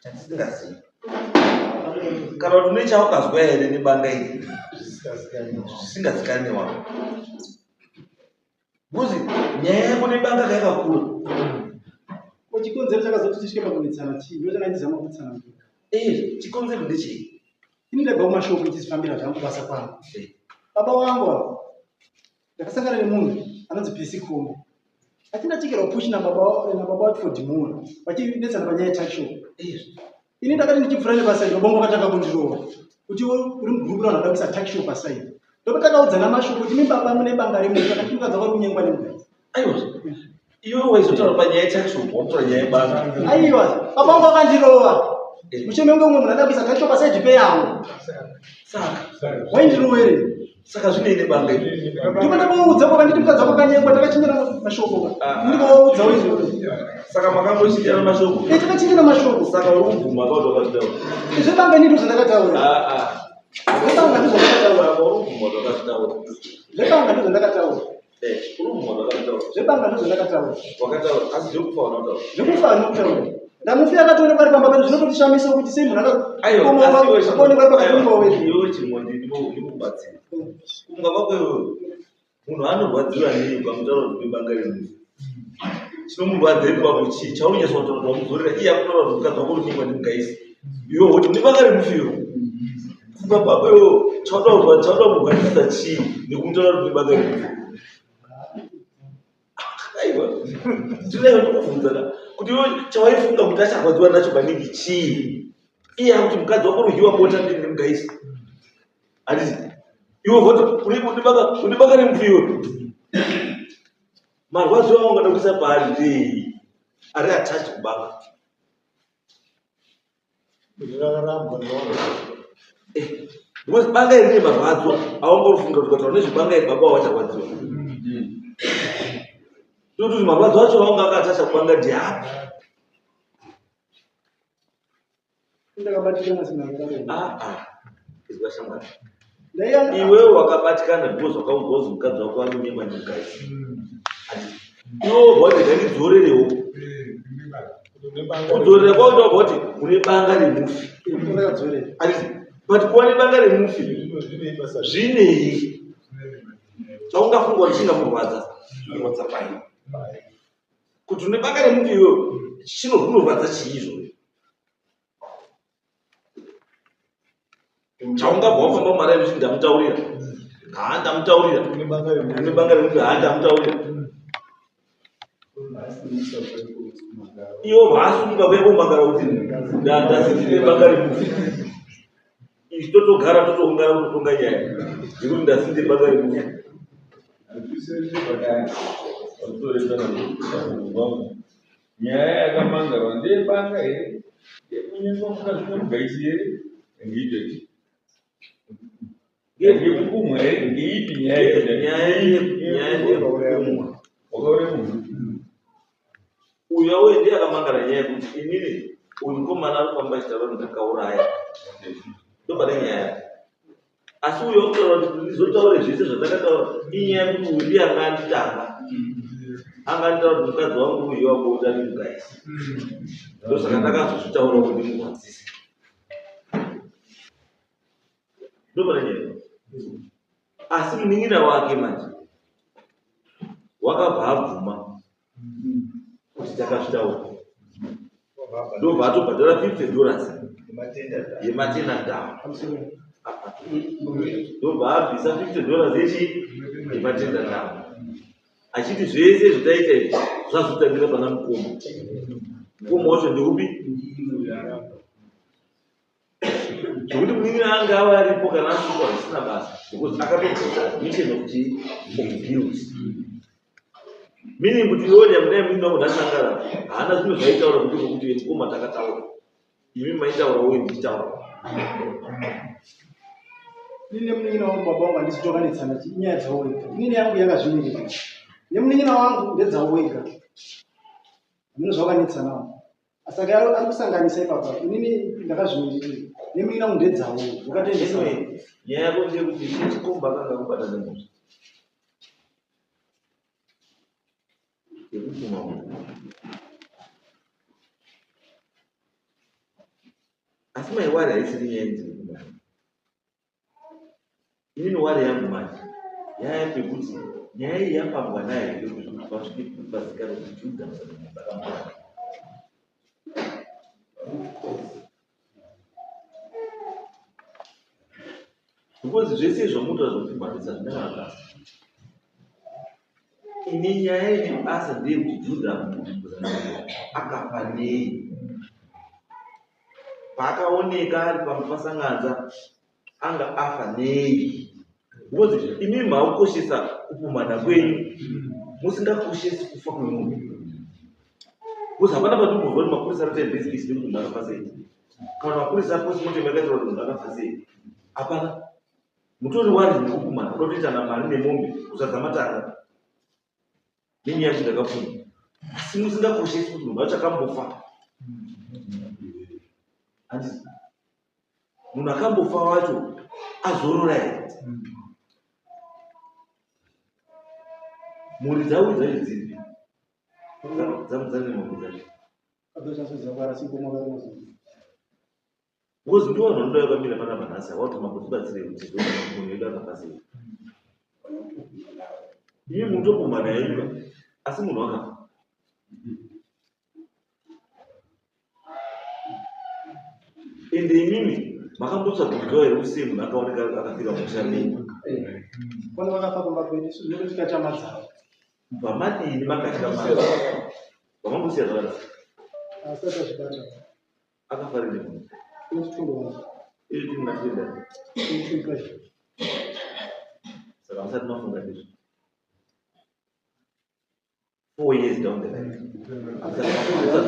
chatisingazivi kana kuti une chaukazwa here nebanga iri zvisingazikani wako buzi nyaya yako nebanga kayakakura chikonzero chakazoti tisvike pakunetsana chii ndo chakandizama kutsana chikonzero ndechii ini ndabva kumashoko tichisifambira zvangu basa kwangu baba wangu ndakasangana nemunhu anonzi PC Kombo atindatikirwa push nababa wati for dimura vachinetsana panyaya yetashop ini ndakati ndichibvura nepasaidi wabongo vakatanga kundirova kuti uri mugrupu raunodambisa takshop asaidi ndokatangaudzana mashoko kuti mibaba mune banga remunhu akatimukadza kwari kunyengwa nemukadzi iwe waizotaura panyaya yetashop wakutora nyaya yebanga aiwa baba wangu akandirova musheme unge umwe munhu adambisa takshop asaidi peyawo saka waindirova here Saka zvine banga iri. Ndikuudza kwa nditi mukadzi wako kanyengwa takachinjana mashoko. Ndikuudza izvo. Saka makangochinjana mashoko. Takachinjana mashoko. Saka uri kubvuma pauti wakazvitaura. Zvebanga ndizvo zvandakataura. Zvebanga ndizvo zvandakataura. Uri kubvuma pauti wakazvitaura. Zvebanga ndizvo ndakataura. Uri kubvuma pauti wakazvitaura. Zvebanga ndizvo ndakataura. Wakataura asi zvekufa unataura. Zvekufa unataura. Ndamufi akatoonekwa ari pamba pano zvinototishamisa kuti sei munhu akaonekwa pakatonga wewe. Iwe chimwe ndikubatsira. Kunga kwako munhu anorwadziwa nei ukamutaura kuti banga remufi. Chinomurwadza ipapo chii chaunonyasa kutaura wamuzorera iye akutaura kuti mukadzi wako unyengwa ndimgaisi. Iwe woti une banga remufiwo. Kunga kwako iwe chauda kumugadzisa chii nekumutaura kuti banga remufi. Aiwa. Ndinayo ndokubvunzana kuti iwe chawaifunga kuti acharwadziwa nacho maningi chii. Iye akuti mukadzi wako unohiwa bota ndimgaisi. Handiti iwe voti une banga remufiwo. Marwadzo awo ungada kuisa paari ndei ari attached kubanga. Because banga iri rine marwadzo aungofunga kuti ukataura nezvebanga iri baba wacharwadziwa. Ndokuti marwadzo acho aunga akatacha kubanga ndiapi. Ndakabatikana sina izwa shamwari. Iwewe wakabatikana because wakaudzwa kuti mukadzi wako anonyengwa ndimgaisi. Iwo bhoti ngandidzorerewo. Kudzorera kwacho bhoti une banga remufi. But kuva nebanga remufi zvinei chaungafunga kuti chingamurwadza zvinorwadza pai. Kuti une banga remufi iwewe zvinorwadza chiizvo. Chaungabva wafamba mumari yemufi ndamutaurira. Ndamutaurira. Une banga remufi ndamutaurira. Iwo vasunga veimbomangara kuti ndasindine banga remufi. Izvi totogara totoungana kutotonga nyaya yekuti ndasindine banga remufi. Nyaya yakamangarwa ndeyebanga here yekunyengwa mukadzi wemgaisi here ngeitoti ngekukumwa here ngeipi nyaya wakaure munhu uyo we ndiye akamangara nyaya yekuti inini uyu mukomana ari kufamba achitaura kuti ndakauraya ndobva nenyaya. Asi uyo wakutaura kuti ndizotaure zvese zvandakataura inyaya yekuti uyu ndiye anga anditanga. Anga anditaura kuti mukadzi wangu uyu wabota ndimgaisi. Ndosaka ndakazozvitaura kuti ndimurwadzise. Ndobva nenyaya. Asi munin'ina wake manje wakabva abvuma kuti takazvitaura. Ndobva atobhadhara $50 yematenda down. Ndobva abvisa $50 yematenda down. Achiti zvese zvitaita izvi zvazotangira pana mukoma. Mukoma wacho ndeupi? Zvokuti munin'ina anga ava aripo kana asungwa zvisina basa because akatobvisa mission of guilt. Meaning kuti iwe nyamudai munin'ina wangu ndasangara haana zvimwe zvaitaura kuti mukoma takataura. Imi maitaura uye ndichitaura. Nine munin'ina wangu baba wangu handisitokanitsana inyaya dzawo wega. Nine yangu yakazvimirira. Nemunin'ina wangu ndedzawo wega. Hamuna zvawakanitsanawo. Saka ari kusanganisa ipapa. Inini ndakazvimirira. Nemunin'ina wangu ndedzawo. Wakatendesa. Nyaya yako ndeyekuti chikomba akanga kubata nemhosva. Yekupfuma munhu. Asi maiwari haisiri nyaya nzima. Inini wari yangu manje nyaya pekuti nyaya iyi yafambwa nayo yekuti pasvike kubazikanwa kuti Judhasi akamboa. Because zvese zvamunotaura zvokubhatisa zvinaka. Ini nyaya ine basa ndeyekuti Judhasi akafa nei. Paakaoneka ari pasanganza anga afa nei. Because imi makukoshesa kupumhana kwenyu musingakoshesi kufa kwemunhu. Because hapana patomuzwa kuti mapurisa anoita investigation kuti munhu akafa sei. Kana mapurisa aposi moto yakaitaura kuti munhu akafa sei. Hapana. Because zvese zvamunotaura zvokubhatisa zvinaka. Ini nyaya ine basa ndeyekuti Judhasi akafa nei. Paakaoneka ari pasanganza anga afa nei. Paakaoneka ari pasanganza anga afa nei. Imi makukoshesa kupumhana kwenyu musingakoshesi kufa kwemunhu. Because hapana patomuzwa kuti mapurisa anoita investigation kuti munhu akafa sei. Hapana. mutori wari ndikukumana unotoita na mari nemombe usadzamatanga nenyaya kuti ndakapfuma asi musingakoshesi kuti munhu wacho akambofa. Handisi munhu akambofa wacho azorora here? Mhuri dzavo dzaidzivi dzamudzane mhuri dzacho because ndiwo vanhu vanoda vakamira pana manhasi awatoma kutibatsire kuti munhu wedu akafasei. Imi mutokumana yaiva asi munhu wakafa. Ende imimi makambotsvagurirwa here kuti sei munhu akaoneka akafira mushambei Quando vakafa pambapeni isso ndio tikachamadzao. pamadini makatika mari vamangosiya zvakadaro Asata zvibata. akafarire munhu Kuchitongo. ili timunatenda Kuchitongo. saka musati mafunga ndizvo 4 years down the line musati mafunga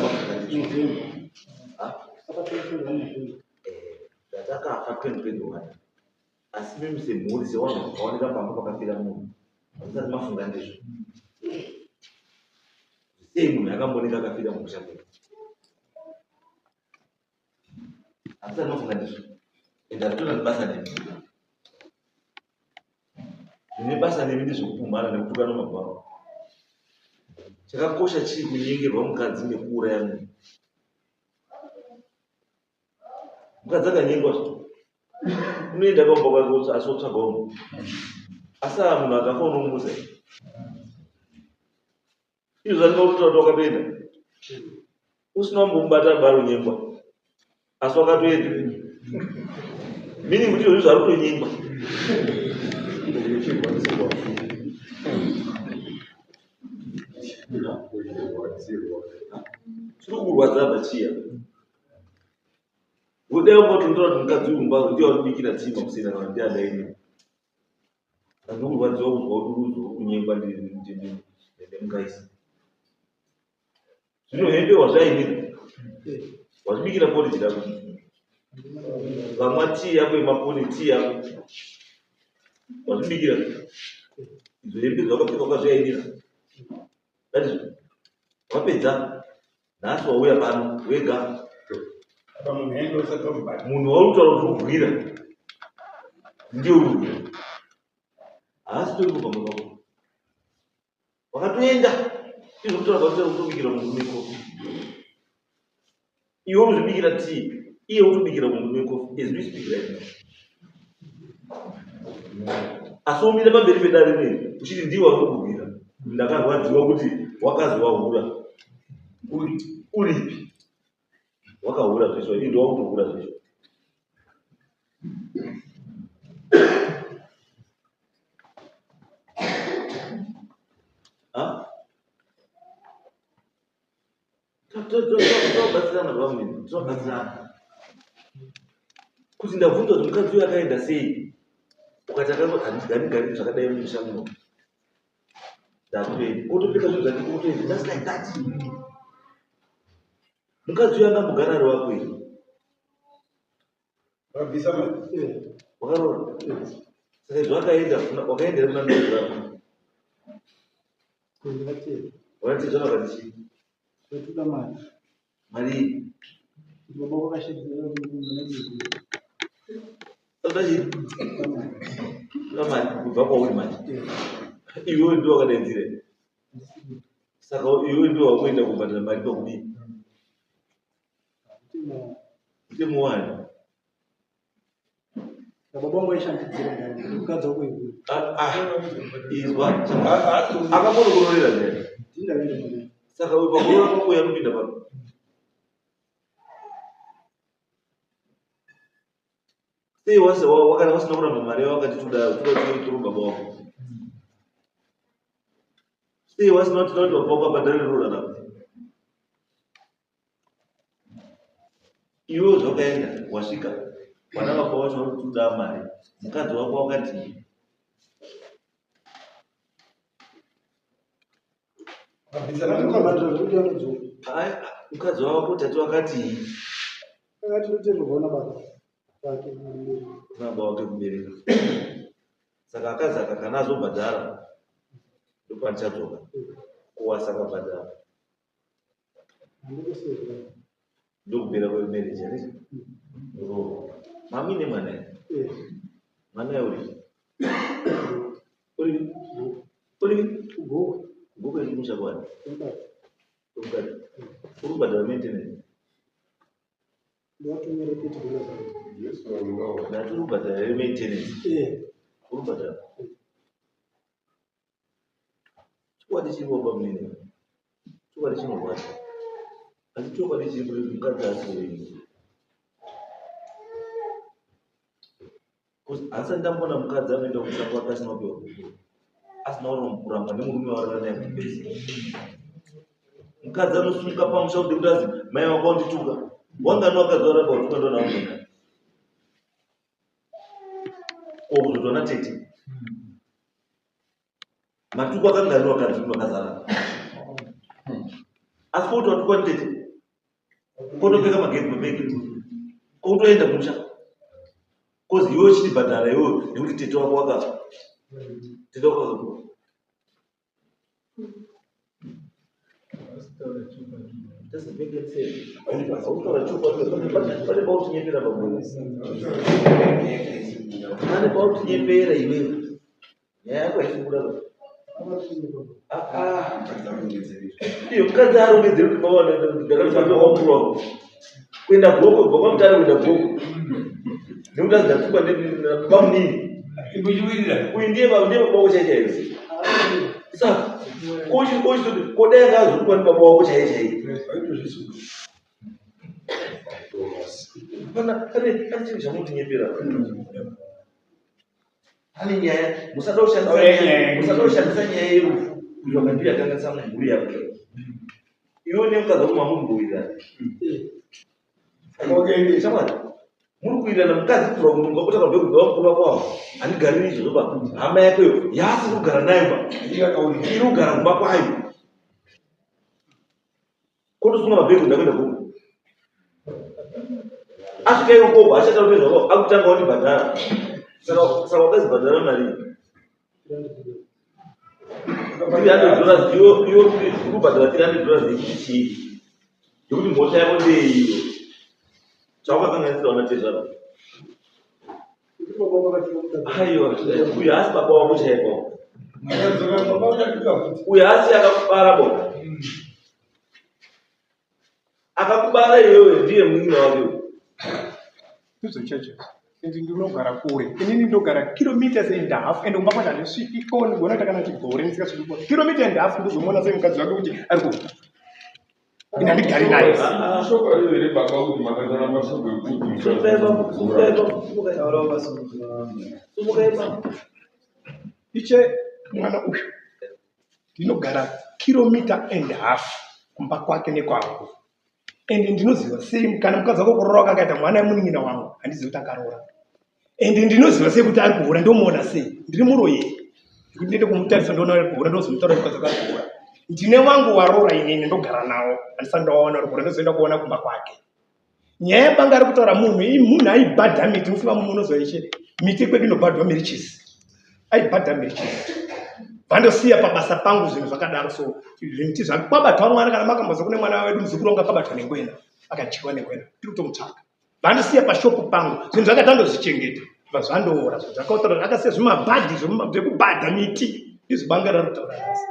ndizvo zvatakafa 2021 asi mimi semhuri sevanhu vakaoneka pamba pakafira munhu musati mafunga ndizvo sei munhu akamboneka akafira mukushamira hamusati mafunga ndizvo ende hatitona nebasa nemi zvine basa nemi ndizvekukumhana nekutukana mabharo. Chakakosha chii kunyengerwa mukadzi nekuuraya munhu? Mukadzi akanyengwa unoenda kaumba kwake asotsvagawo munhu asi munhu akafa unomusa izvo zvandingakutoa kuti wakatoenda usina kumbomubata baro nyengwa asi wakatoenda mini kuti izvo zvari kutonyengwa chiri kurwadza bachiya udai ungotontora kuti mukadzi umba ndiye wanobikira tima kusina kana ndiye adaini andokurwadziwa kuzwa kuti ruzo kunyengwa nemukaisi zvino hembe wazvainira wazvibikira poriji rako vamwa tii yako yemaponi tii yako wazvibikira izvo hembe zvakapfeka kwazvainira atizvo wapedza nhasi wauya pano wega munhu wautaura kuti ubwira ndiye urubwira haasi tori kupamba kwako wakatoenda izvokutora kwakuta kutobikira munhu mekofi iwe uzvibikira tii iye utobikira munhu mekofi as we speak right now asi umire pamberi pedare rei uchiti ndiye wakubwira ndakarwadziwa kuti wakazi wahura uripi wakahura zvesho ii ndo wakutohura zvesho tobatsirana vamweni tobatsirana kuti ndabvunza kuti mukadzi uyo akaenda sei ukati handiganigani zvakadai mumushango ndatoenda otopfeka zvinhu zvake kutoenda just like that mukadzi uyo angambogara ari wako iri wakarora saka izvo wakaendera kuna ndozi rako wakati zvavakati mari mari kubva kwauri manje iwewe ndo wakadainzire saka iwewe ndo wakuenda kubhadhara mari pakudii mutemo wani izwa akamonokunorera zvae saka pakurora kwako yanopinda pano sei wakana wasina kuramba mari yawakati toda kutori baba wako sei wasina kuti toda baba wako abhadhare rora rako iwewe zvakaenda wasvika vana vafa vacho vari kutoda mari mukadzi wako wakati mukadzi wako tati wakati Baba wake kubereka. Saka akazi akakana azobhadhara ndopanichazoka kuwasa akabhadhara ndokubera kwemarriage ane mami nemwana mwana uri gugu irimusha kwani uri kubhadhara maintenance naturi kubhadhara maintenance uri kubhadhara chokwadi chiri waba munene chokwadi chinorwadza asi chokwadi chiri kuti mukadzi asiwengi asi ndambona mukadzi anoenda kumusha kwake asina kupiwa asina kuramba nemurume waari naye kutibese mukadzi anosumuka pamusha kuti azi mai wako wandituka wanga nowakazoramba utuka ndonaunena kokuzotona tete matuko akangariwa kadzi wakazara asi kuti watukwa nditete kotopfeka magedhi mabeki kotoenda kumusha kozi iwe chitibhadhara iwe nekuti tete wako wakafa tete wako doesn't make any sense. Pane pautinyepera pamwezi pane pautinyepera iwewe nyaya yako haisikuda iyo mukadzi arongedzeri kuti ndakafambira wako kuenda goko kubva kwamutare kuenda goko nekuti azidatukwa bamunini uyu ndiye baba chaichairi saka kochitoti kodai angazurukwa nebaba wako chaichairi pane chinhu chamutinyeperera pane nyaya musada kushandisa nyaya yerufu kutsvaga ndiyo yakanganisa mumhuri yako iwe nemukadzi wako mamumbowirirana shamwari muri kuwirirana mukadzi kutura kununga kuti akabve kubva mukuru wako wavo handigariri izvozvo pa hama yakoyo yaasi kugara nayo pa iri kugara kumba kwayo kotosunga mabhegi ndakuenda kuko asvika ikoko achataura nezvako akutanga wandibhadhara saka wakazibhadhara mari $300 iwe uri kubhadhara $300 ichichii nekuti mhosva yako ndeiyo chawakakanganisira wanatezvaro aiwa uyu haasi baba wako chaiko uyu haasi akakubara bo akakubara iwewe ndiye munyina wake ndinogara kure inini ndogara kilometers and a half and ungakwata ndisviki koni gona takana chigore ndisikasviki koni kilometer and a half ndozomona sei mukadzi wake kuti ari kufa ina ndigari naye shoko riri baba kuti makazara mashoko iche mwana uyu ndinogara kilometer and a half kumba kwake nekwangu and ndinoziva sei kana mukadzi wako kurora wakakaita mwana wemunin'ina wangu handizivi kuti akaroora and ndinoziva sei kuti ari kuhura ndomuona sei ndiri muroyeri kuti ndiende kumutarisa ndoona ari kuhura ndozomutaura mukadzi wako ari kuhura ndine wangu waroora inini ndogara nawo handisati ndawaona ari kuhura ndozoenda kuona kumba kwake nyaya yabanga ari kutaura munhu aibhadha miti mufunga munozoishe miti kwedu inobhadhwa mirichisi aibhadha mirichisi vandosiya pabasa pangu zvinhu zvakadaro so zvimiti zvakabatwa mwana kana makamboza kune mwana wedu muzukuru wangu akabatwa nengwena akadyiwa nengwena tiri kutomutsvaka vandosiya pashopu pangu zvinhu zvakatandozvichengeta zvazvandoora zvakautaura akasiya zvimabhadhi zvekubhadha miti izvibanga rarutaura rasi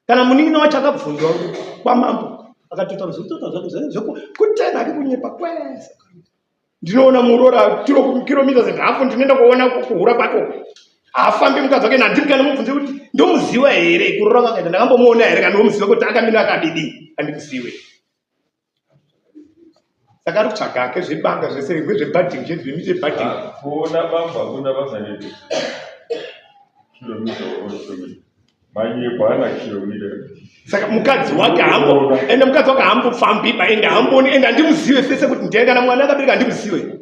kana munin'ina wacho akabvunzwa kwamambo akatotaura zvekutoita zvake zvekutena ake kunyepa kwese ndinoona murora tiro kilometers and half ndinoenda kuona kuhura kwako afambi mukadzi wake nandiri kana mubvunze kuti ndomuziva here kurora kwakaita ndakambomuona here kana ndomuziva kuti akamira akadidi handikuzive saka ari kutsvaga ake zvebanga zvese zvezvebhadhingi zvezvemiti yebhadhingi kuona bamba kuna vasanete kilomita manyepo hana kilomita saka mukadzi wake hambofambiba ende hamboni ende handimuzive fese kuti ndiye kana mwana akabereka handimuzive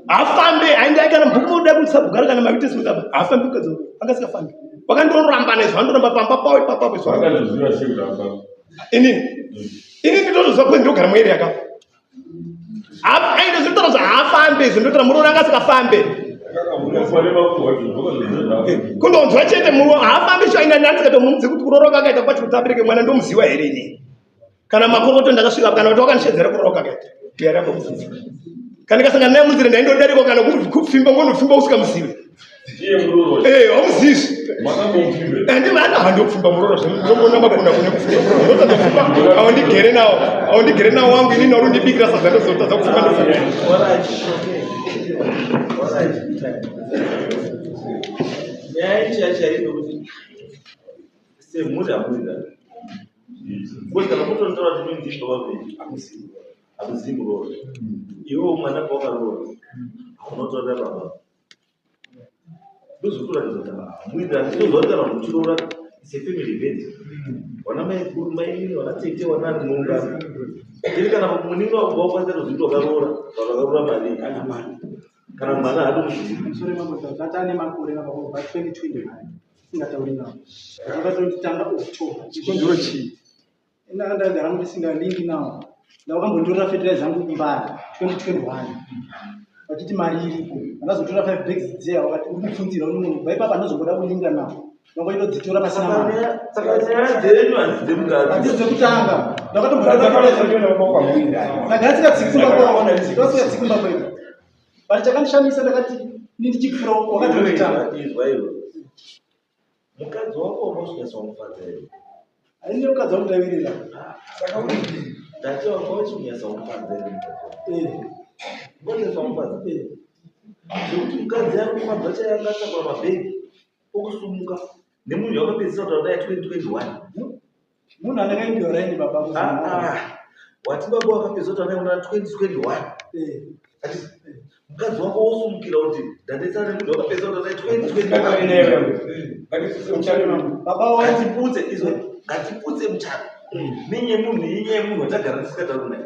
afambe ainda kana mbuku moda kutsabugara kana mavite simudaba afambe mukadzi wake angasingafambi wakandoramba nezvo andoramba pamba pawe papawe zvakazoziva sei kuti afambe inini ndinotozwa kuti ndogara mueri yakapo aida zvinotaura kuti haafambe zvinotaura muroora anga asikafambe kundonzwa chete muroora haafambe shaina nandikatomunzi kuti kuroroka akaita kwacho kuti abereke mwana ndomuziva here ini kana makokoto ndakasvika kana kuti wakanishedzera kuroroka akaita kuyara kwamuziva kana ndikasangana naye munzira ndaindodariko kana kupfimba ngonofimba usikamuzive hamuzivi ndivana handopfimba muroora zvinongona makunda kune kufimba aundigere nawo wangu ini nauro ndibikira sadza ndozotadza kufimba ndofimba nyaya ichachaidokuti semuda muda kuti kana kutonotaura kuti ndimba vaviri akuzivi muroora iwewo mwana pawakaroora unotoda baba ndozokuratidza kuti muida ndinozoratidza kuti muchiroora ise family event wana maikuru maimini wana tete wana ari muungano iri kana munini wakukwanisa kuzviti wakaroora vakaroora mari kana mwana hadi musore mambo tatane makore mababa 2020 singatauri nawo akatonditanga October chikonzero chii ndakandagara kuti singalingi nawo ndakambondorera fertilizer zangu kumbara 2021 vachiti mari iripo andazotora 5 bags dzea wakati uri kupfunzira unomunhu vaipapa ndozomboda kulinga nawo ndokoitodzitora pasina mari saka nyaya dzenyu hadzidzemukazi dzekutanga ndakatsikatsikimba kwedu but chakandishamisa ndakati ndichikufira wakatonditanga izwa iwe mukadzi wako unosvika mufadzi here aine mukadzi wakutavirira dati wako wachimunyasa mufadzi here ngoneswa mufadzi zvekuti mukadzi ari kufadzi vachayangatsakura mabhegi okusumuka nemunhu wakapedzisa kuti wadai 2021 munhu andakaimbiwa raini baba wati baba wakapedzisa kuti wadai una 2021 mukadzi wako wosumukira kuti ndadetsana nemunhu wakapedzisa kuti wadai 2021 baba ngatiputse izvo ngatiputse muchato nenyaya yemunhu watagara tisikatauri naye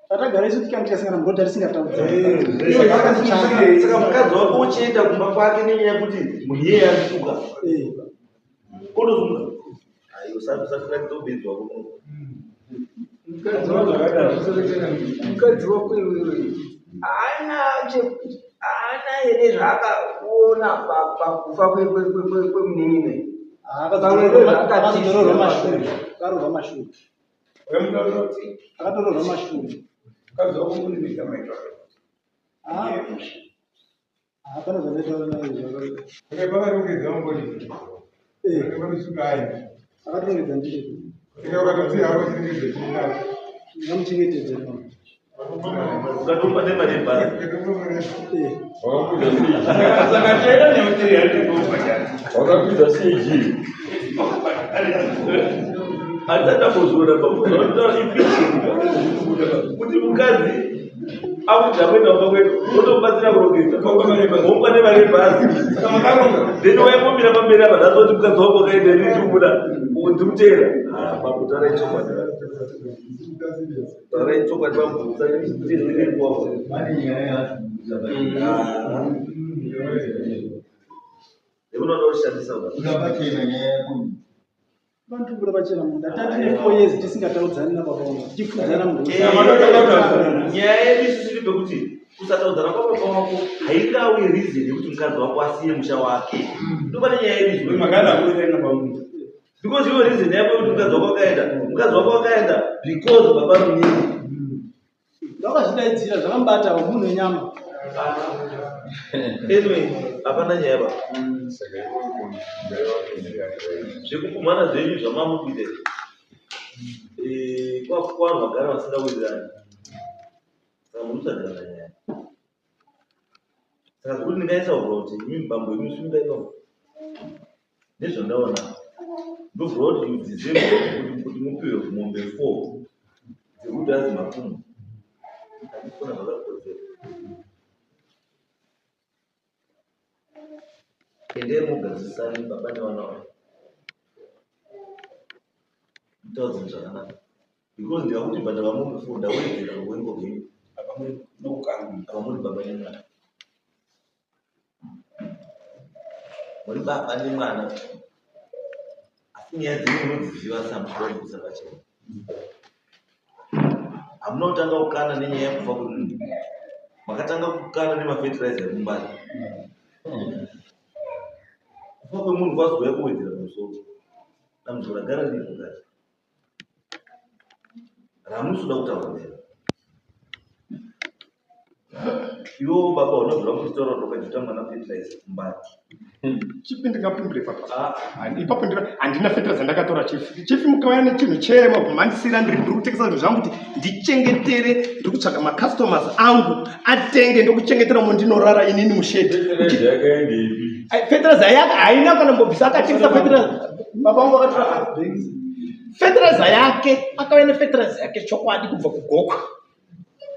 tatagara isu tikandikasangana murodha tisingataudza saka mukadzi wako uchienda kumba kwake nenyaya yekuti munhu iyeye arisuka ondozumuka usatirakitobedzwa mukadzi wako iwewe haana here zvaakaona pakufa kwemunin'ine akatororwa mashure akatororwa mashure akatorongedza ndii ngamuchengetedze ukatomba nemareba wakakwidza sei hadzandambozviona kuti mukadzi akuti amwenda wamba kwedu otomubatsira kurongedza womba nevarebhasi then waimomira pamberi apa ndazoti mukadzi wako kaenda ndirichimuda ndimutera mabuta araichokwadi araichokwadi vambusairikuwavo eunoda kushandisa vantumbura vachena munda tatine 4 years tisingataudzani nababa wangu tichifudzana nyaya yedu isusu iri pekuti kusataudzana kwababa wako haingawe reason yekuti mukadzi wako asiye musha wake ndopane nyaya yedu because iwe reason yako yekuti mukadzi wako wakaenda because baba munyini ndakazvidaidzira zvakambata munhu wenyama anyway hapana nyaya ba zvekukumhana zvenyu zvamamukuite kwavanhu vagara vasingawirirani saka munosagara nyaya saka zvekuti ndingaitaura kuti imi mbambo imi simungaitaura nezvandaona ndobvura kuti mudzizive kuti mupiwe mombe 4 dzekuti azi mapfumo andifuna zvakakodzera endei mugadzisani baba nevana vavo mutaudze zvakanaka because ndikakuti bata vamufunda wedzera ruwengo rwenyu apa muri baba nemwana muri baba nemwana asi nyaya dzenyu munodziziva samukuvakusa pachena Hamnotanga kukana nenyaya yekufa kwemunhu. Makatanga kukana nemafertilizer emumbari. Kufa kwemunhu kwazouya kuwedzera pamusoro. Dambudziko ragara riripo kare. Ramunoda kutaura ndero. Iwo baba unobva kutaura kuti wakajita mwana fertilizer mumbari. Chipi ndingapindure papa. Ipapo handina fertilizer ndakatora chief. Chief mukauya nechinhu chema kumhandisira ndiri kutengesa zvinhu zvangu kuti ndichengetere, ndiri kutsvaga macustomers angu atenge ndokuchengetera mundinorara inini mushedhi. Fertilizer yake haina kana mbobvisa akatengesa fertilizer. Baba wangu akatora bags. Fertilizer yake akauya nefertilizer yake chokwadi kubva kugokwa.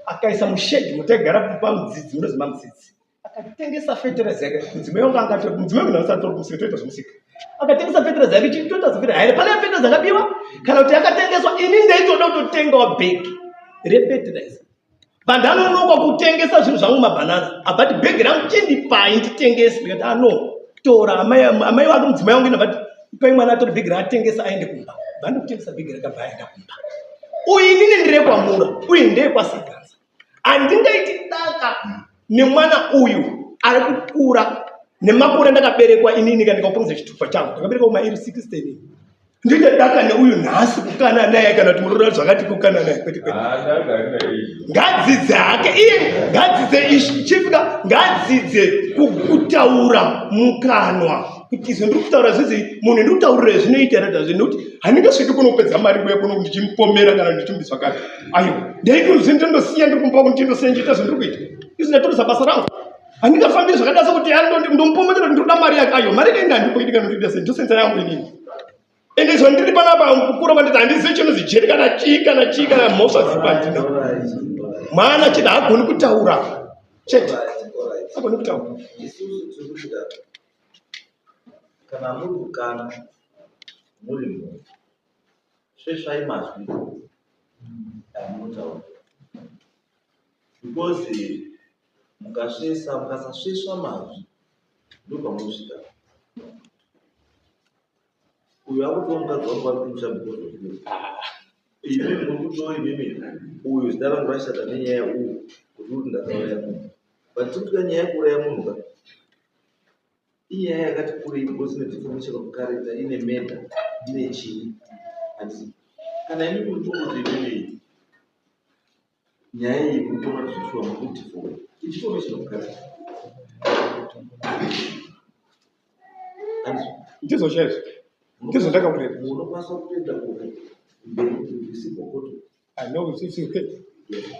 Akaisa mushedhi mutegara pamudzidzi munozima mudzidzi. Akatengesa fertilizer yake mudzimai wangu angatori mudzimai wangu asatori kumusika toita zvomusika. Akatengesa fertilizer yake chitoita zvofertilizer. Hayi pane fertilizer yakabiwa kana kuti yakatengeswa ini ndeitoda kutotengawo bag refertilizer. Pandanonoka kutengesa zvinhu zvangu mabhanana abati bag rangu chindipai nditengese ndikati no tora amai wake mudzimai wangu inabati ipai mwana atori bag raatengesa aende kumba. Vandokutengesa bag rakabva aenda kumba. Uyu inini ndirekwamura uyu ndeyekwasaganza. Handingaiti daka nemwana uyu ari kukura nemakore ndakaberekwa inini kana ndikaponza chitupa changu ndakaberekwa kumairi 16. Ndine daka neuyu nhasi kukana naye kana kuti muroora zvakati kukana naye kwete kwete. Ngadzidze hake iye ngadzidze chifika ngadzidze kutaura mukanwa kuti izvo ndiri kutaura zvizi munhu ndiri kutaurira zvinoita rada zvinoti handingasviki kunopedza mari kuya kuno ndichimupomera kana ndichimbiswa kare. Ayo ndeikuzvi ndindosiya ndiri kumba kuti ndindosenjita zvandiri kuita izvi ndatoresa basa rangu. Handingafambi zvakada sokuti ndomupomera ndinoda mari yake. Ayo mari ine handimboiti kana ndinoda senjosenza yangu inini. Ende izvo ndiri panapa kukura kwanditi handizivi chinonzi jeri kana chii kana mhosva dziri pandina. Mwana chida hagoni kutaura chete hagoni kutaura. Kana muri kukana muri mhuri svesvai mazwi amunotaura because mukasasvesva mazwi ndopamunosvika. Uyu akuti mukadzi wangu ari kumusha because of you. Imimi mukuto imimi uyu zita rangu rashata nenyaya yeuyu kuti uri ndakauraya munhu. But tikutika nyaya yekuuraya munhu ka inyaya yakati kurei because ine deformation of character, ine meta, ine chii. Kana imi muri kuti imimi nyaya iyi kutona zvishwa mukudeform deformation of character. Ndizvo chaizvo. Ndizvo ndakakureva. Unokwanisa kutoenda mberi zvisibhokoto. I know it's okay.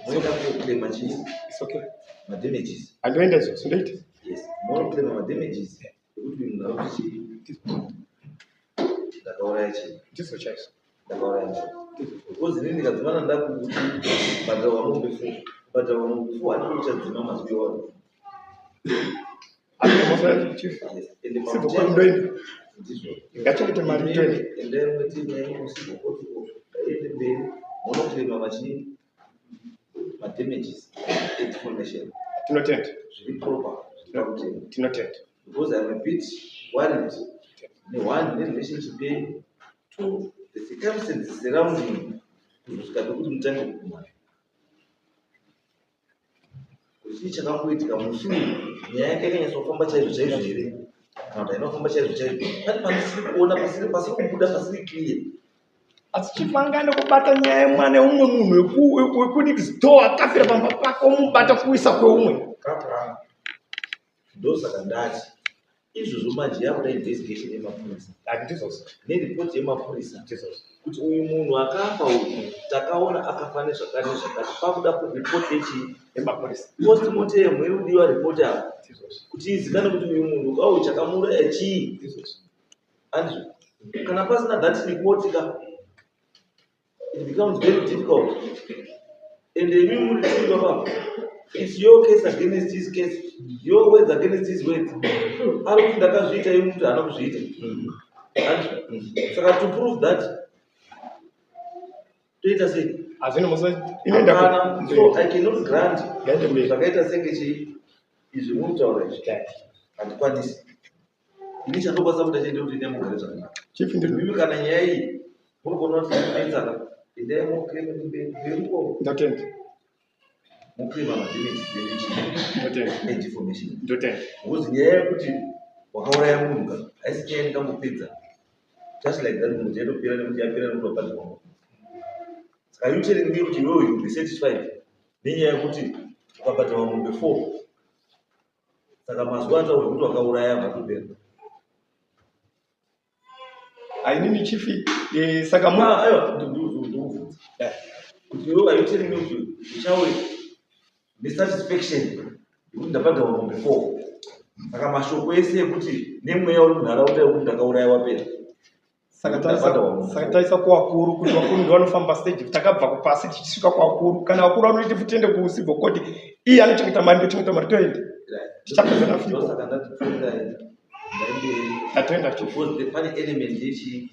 Moenda kuclaima chii? It's okay. Madamages. Handoenda izvo sindoita. Yes. Munoclaima madamages ekuti munhu ari chii? Ndakauraya chii? Ndizvo chaizvo. Ndakauraya chii? Because inini ndikadzimana ndakuti bhadhara wamombe 4. Bhadhara wamombe 4 handiko kuchadzima mazwi wavo. Handinomosa chief. Sibhokoto ndoenda. Ngachengete mari ndoenda. Endai mweti nyaya musibhokoto ndaende mberi munoclaima machii? Madamages deformation. Tinotenda. Zviri proper. Tinotenda. Because I'm a bit worried. One, the relationship being, two, the circumstances surrounding kusvika pekuti mutange kukumana. Chii chakamboitika musi nyaya yake yakanyasofamba chaizvo chaizvo here kana kuti hainofamba chaizvo chaizvo pane pandisiri kuona pasiri kubuda pasiri clear. Asi chifanga ndokubata nyaya yemwana umwe munhu wekunext door akafira pamba pako umubata kuisa kweumwe. Ndosaka ndati izvozvo manje yakuda investigation yemapurisa. Handizvozi. Neripoti yemapurisa kuti uyu munhu akafa uyu takaona akafa nezvakati nezvakati pakuda kuripoti yechii? Yemapurisa. Postmortem irudiwa ripoti apa kuti izikane kuti uyu munhu au chakamuraya chii? Andizvo kana pasina that report ka it becomes very difficult. And imi muri tiri baba, it's your case against his case, your words against his words. Ari kuti ndakazviita iye muntu haana kuzviita. Saka to prove that toita sei? Hazvinomosa Hapana. So I cannot grant Ngaende zvakaita senge chii izvi mutaura izvi handikwanisi. Ini chandokwanisa kuita chete kuti ndemugare zvakanaka. Chief ndiri. Mimi kana nyaya iyi murikuona kuti ndinoitsaka endai mokrema mberiwo Ndotenda. mokrema madimage deformation Ndotenda. because nyaya yekuti wakauraya munhu haisi nyaya ingamupedza just like that munhu chaitopera nekuti yapera nekutopatirwa munhu. Saka you telling me kuti iwewe you be satisfied nenyaya yekuti ukabhadharwa mombe 4 saka mazuva ataura kuti wakauraya vatopera. Ainini chifi saka ndikubvunza kuti iwewe are you telling me kuti uchawe nesatisfaction yekuti ndabhadharwa mombe 4 saka mashoko ese ekuti nemweya uri munharaunda yekuti ndakauraya wapera. saka taisa kuwakuru kuti vakuru ndivo vanofamba stage takabva kupasi tichisvika kuwakuru kana vakuru vanoti futende kucivil court iye anochengeta mari ndochengeta mari toende tichapedza nafiko Saka ndati ndaimberi atoenda because pane element yechi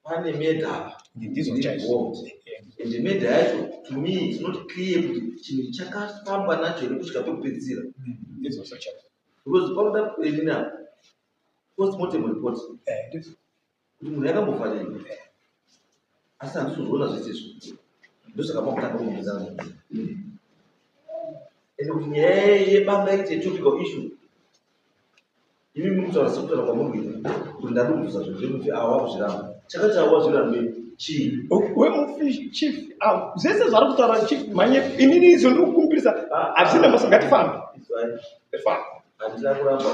pane medha ndizo involved and medha yacho to me it's not clear kuti chinhu chakafamba nacho here kusvika pekupedzisira ndizo socha because paunoda kuenina postmortem report ndizo kuti munhu yakambofanira asi handizozviona zvese izvo ndosaka pakutanga kumubvunzana ende kuti nyaya yebanga ite topical issue imi mukutaura sekutaura kwamuri kuita kuti ndari kubvisa zvinhu zvekuti awakuzviramba chakati awazvirambe chii wemufi chief zvese zvari kutaura chief manye inini izvo ndiri kukumbirisa hazvina masa ngatifambe handina kuramba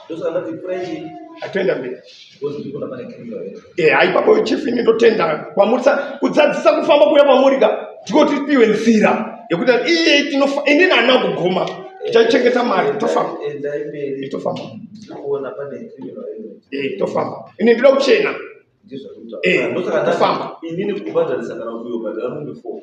ndosaka ndati frenji atoenda mberi because ndikona pane criminal haipapo chief ini ndotenda kwamurisa kudzadzisa kufamba kuya kwamurika ndiko tipiwe nzira yekuti iye inini handina kugoma tichachengeta mari tofamba endaimberi tofamba kuona pane criminal tofamba ini ndida kuchena ndosaka inini kubhadharisa kana kuti uyobhadhara mumbe 4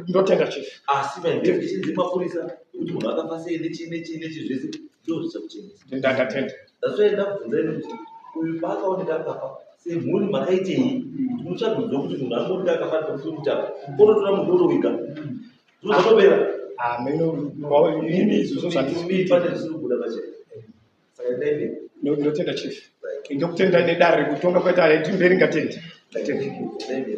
ndotenda chief asi mainvestigation dzemapurisa ekuti munhu akafa sei nechii zvese ndo zvichakuchenesa ndatenda that's why ndakubvunza ini kuti uyu paakaoneka akafa semhuri makaitei kuti mutsvagudzwa kuti munhu angooneka akafa ndokufumutapa ototora munhu otoviga zvozvatopera inini izvo pane zvisiri kubuda pachena saka ndaimbe ndotenda chief ndokutenda ine dare rekutonga kwaita haiti mberi ngatenda ndaimbe